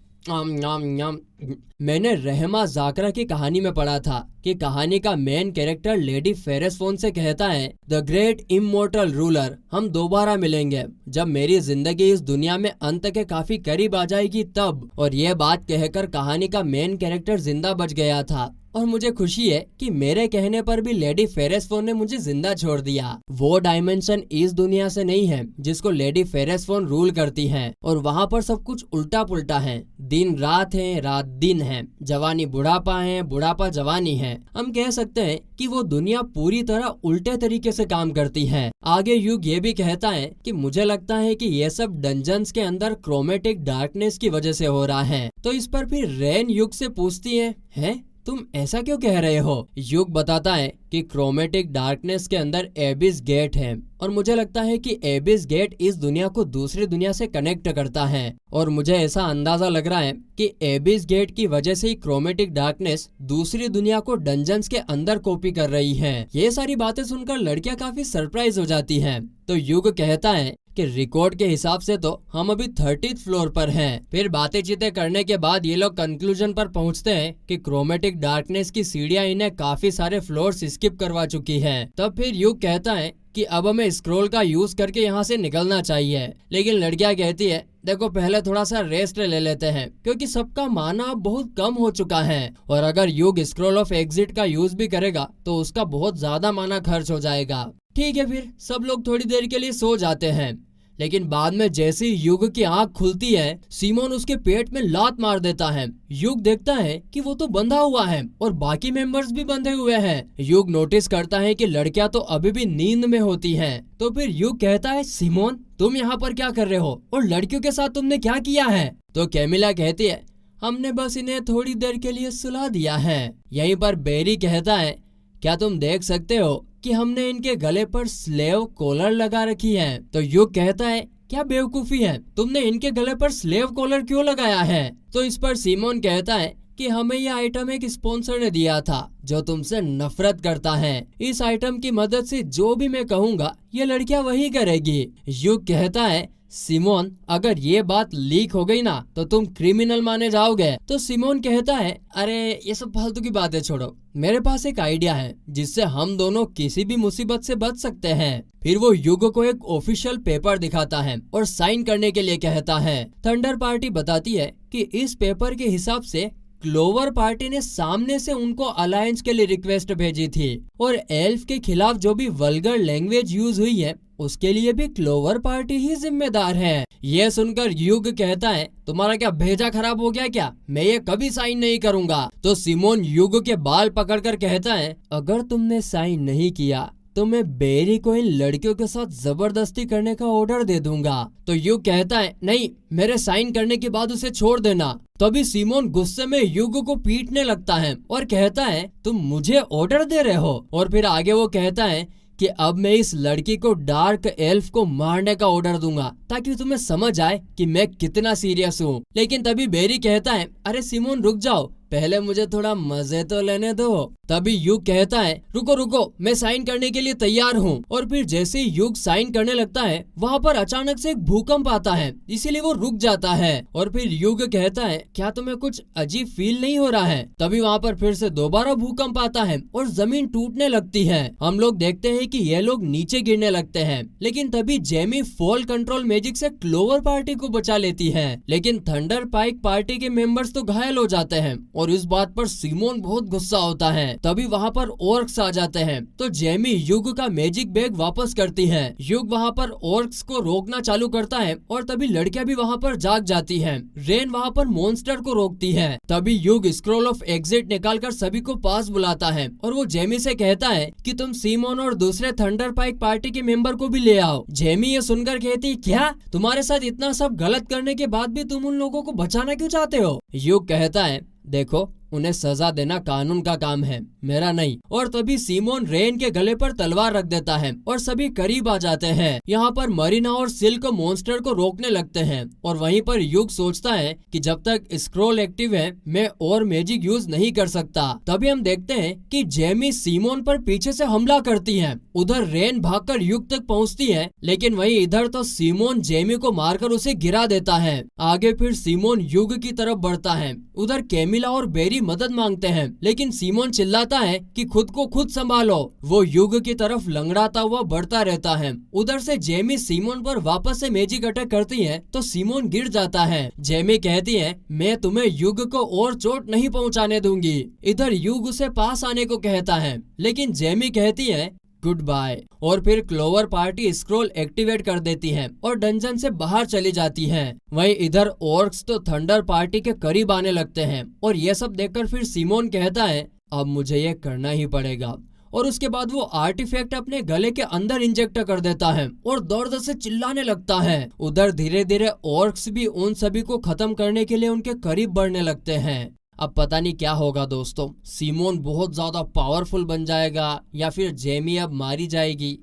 मैंने रहमा जाकरा की कहानी में पढ़ा था कि कहानी का मेन कैरेक्टर लेडी फेरेसफोन से कहता है द ग्रेट इमोर्टल रूलर, हम दोबारा मिलेंगे जब मेरी जिंदगी इस दुनिया में अंत के काफी करीब आ जाएगी तब। और ये बात कहकर कहानी का मेन कैरेक्टर जिंदा बच गया था और मुझे खुशी है कि मेरे कहने पर भी लेडी फेरेसफोन ने मुझे जिंदा छोड़ दिया। वो डायमेंशन इस दुनिया से नहीं है जिसको लेडी फेरेसफोन रूल करती है और वहाँ पर सब कुछ उल्टा पुल्टा है। दिन रात है, रात दिन है, जवानी बुढ़ापा है, बुढ़ापा जवानी है। हम कह सकते हैं कि वो दुनिया पूरी तरह उल्टे तरीके से काम करती है। आगे युग ये भी कहता है कि मुझे लगता है कि ये सब डंजन्स के अंदर क्रोमेटिक डार्कनेस की वजह से हो रहा है। तो इस पर फिर रेन युग से पूछती है तुम ऐसा क्यों कह रहे हो? युग बताता है कि क्रोमेटिक डार्कनेस के अंदर एबिस गेट है और मुझे लगता है कि एबिस गेट इस दुनिया को दूसरी दुनिया से कनेक्ट करता है और मुझे ऐसा अंदाजा लग रहा है कि एबिस गेट की वजह से ही क्रोमेटिक डार्कनेस दूसरी दुनिया को डंजन्स के अंदर कॉपी कर रही है। ये सारी बातें सुनकर लड़कियां काफी सरप्राइज हो जाती हैं। तो युग कहता है कि रिकॉर्ड के हिसाब से तो हम अभी 30th फ्लोर पर हैं। फिर बातें चीतें करने के बाद ये लोग कंक्लूजन पर पहुंचते हैं कि क्रोमेटिक डार्कनेस की सीढ़ियां इन्हें काफी सारे फ्लोर्स स्किप करवा चुकी है। तब फिर युग कहता है कि अब हमें स्क्रॉल का यूज करके यहाँ से निकलना चाहिए, लेकिन लड़कियां कहती है देखो पहले थोड़ा सा रेस्ट ले लेते हैं क्योंकि सबका माना अब बहुत कम हो चुका है और अगर युग स्क्रॉल ऑफ एग्जिट का यूज भी करेगा तो उसका बहुत ज्यादा माना खर्च हो जाएगा। ठीक है, फिर सब लोग थोड़ी देर के लिए सो जाते हैं, लेकिन बाद में जैसे ही युग की आंख खुलती है सिमोन उसके पेट में लात मार देता है। युग देखता है कि वो तो बंधा हुआ है और बाकी मेंबर्स भी बंधे हुए हैं। युग नोटिस करता है कि लड़कियां तो अभी भी नींद में होती हैं। तो फिर युग कहता है सिमोन तुम यहाँ पर क्या कर रहे हो और लड़कियों के साथ तुमने क्या किया है? तो कैमिला कहती है हमने बस इन्हें थोड़ी देर के लिए सुला दिया है। यहीं पर बेरी कहता है क्या तुम देख सकते हो कि हमने इनके गले पर स्लेव कॉलर लगा रखी है? तो युग कहता है क्या बेवकूफी है, तुमने इनके गले पर स्लेव कॉलर क्यों लगाया है? तो इस पर सिमोन कहता है कि हमें यह आइटम एक स्पॉन्सर ने दिया था जो तुमसे नफरत करता है। इस आइटम की मदद से जो भी मैं कहूँगा ये लड़कियां वही करेगी। युग कहता है सिमोन अगर ये बात लीक हो गई ना तो तुम क्रिमिनल माने जाओगे। तो सिमोन कहता है अरे ये सब फालतू की बातें छोड़ो, मेरे पास एक आइडिया है जिससे हम दोनों किसी भी मुसीबत से बच सकते हैं। फिर वो युग को एक ऑफिशियल पेपर दिखाता है और साइन करने के लिए कहता है। थंडर पार्टी बताती है कि इस पेपर के हिसाब से क्लोवर पार्टी ने सामने से उनको अलायंस के लिए रिक्वेस्ट भेजी थी और एल्फ के खिलाफ जो भी वल्गर लैंग्वेज यूज हुई है उसके लिए भी क्लोवर पार्टी ही जिम्मेदार है। ये सुनकर युग कहता है तुम्हारा क्या भेजा खराब हो गया क्या, मैं ये कभी साइन नहीं करूंगा। तो सिमोन युग के बाल पकड़कर कहता है अगर तुमने साइन नहीं किया तो मैं बेरी को इन लड़कियों के साथ जबरदस्ती करने का ऑर्डर दे दूंगा। तो युग कहता है नहीं, मेरे साइन करने के बाद उसे छोड़ देना। तभी सिमोन गुस्से में युग को पीटने लगता है और कहता है तुम मुझे ऑर्डर दे रहे हो। और फिर आगे वो कहता है कि अब मैं इस लड़की को डार्क एल्फ को मारने का ऑर्डर दूंगा ताकि तुम्हें समझ आए कि मैं कितना सीरियस हूँ। लेकिन तभी बेरी कहता है अरे सिमोन रुक जाओ, पहले मुझे थोड़ा मजे तो लेने दो। तभी युग कहता है रुको रुको, मैं साइन करने के लिए तैयार हूँ। और फिर जैसे ही युग साइन करने लगता है वहाँ पर अचानक से एक भूकंप आता है, इसीलिए वो रुक जाता है। और फिर युग कहता है क्या तुम्हें कुछ अजीब फील नहीं हो रहा है? तभी वहाँ पर फिर से दोबारा भूकंप आता है और जमीन टूटने लगती है। हम लोग देखते हैं कि ये लोग नीचे गिरने लगते हैं, लेकिन तभी जेमी फॉल कंट्रोल मैजिक से क्लोवर पार्टी को बचा लेती है। लेकिन थंडर पाइक पार्टी के मेंबर्स तो घायल हो जाते हैं और इस बात पर सीमोन बहुत गुस्सा होता है। तभी वहाँ पर ऑर्क्स आ जाते हैं तो जेमी युग का मैजिक बैग वापस करती है। युग वहाँ पर ऑर्क्स को रोकना चालू करता है और तभी लड़कियां भी वहाँ पर जाग जाती हैं। रेन वहाँ पर मॉन्स्टर को रोकती है। तभी युग स्क्रॉल ऑफ एग्जिट निकालकर सभी को पास बुलाता है और वो जेमी से कहता है कि तुम सीमोन और दूसरे थंडर पाइक पार्टी के मेंबर को भी ले आओ। जेमी ये सुनकर कहती, क्या तुम्हारे साथ इतना सब गलत करने के बाद भी तुम उन लोगों को बचाना क्यों चाहते हो? युग कहता है, देखो उन्हें सजा देना कानून का काम है, मेरा नहीं। और तभी सीमोन रेन के गले पर तलवार रख देता है और सभी करीब आ जाते हैं। यहाँ पर मरीना और सिल्क मॉन्स्टर को रोकने लगते हैं और वहीं पर युग सोचता है कि जब तक स्क्रॉल एक्टिव है मैं और मैजिक यूज नहीं कर सकता। तभी हम देखते हैं कि जेमी सीमोन पर पीछे से हमला करती है। उधर रेन भागकर युग तक पहुँचती है, लेकिन वहीं इधर तो सीमोन जेमी को मारकर उसे गिरा देता है। आगे फिर सीमोन युग की तरफ बढ़ता है। उधर कैमिला और बेरी मदद मांगते हैं, लेकिन सीमोन चिल्लाता है कि खुद को खुद संभालो। वो युग की तरफ लंगड़ाता हुआ बढ़ता रहता है। उधर से जेमी सीमोन पर वापस से मैजिक अटैक करती है तो सीमोन गिर जाता है। जेमी कहती है, मैं तुम्हें युग को और चोट नहीं पहुंचाने दूंगी। इधर युग उसे पास आने को कहता है, लेकिन जेमी कहती है गुड बाय और फिर क्लोवर पार्टी स्क्रॉल एक्टिवेट कर देती है और डंजन से बाहर चली जाती है। वहीं इधर ऑर्क्स तो थंडर पार्टी के करीब आने लगते हैं और ये सब देखकर फिर सीमोन कहता है, अब मुझे ये करना ही पड़ेगा। और उसके बाद वो आर्टिफैक्ट अपने गले के अंदर इंजेक्ट कर देता है और दर्द से चिल्लाने लगता है। उधर धीरे धीरे ऑर्क्स भी उन सभी को खत्म करने के लिए उनके करीब बढ़ने लगते हैं। अब पता नहीं क्या होगा दोस्तों, सीमोन बहुत ज्यादा पावरफुल बन जाएगा या फिर जेमी अब मारी जाएगी,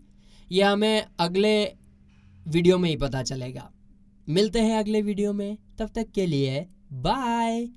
यह हमें अगले वीडियो में ही पता चलेगा। मिलते हैं अगले वीडियो में, तब तक के लिए बाय।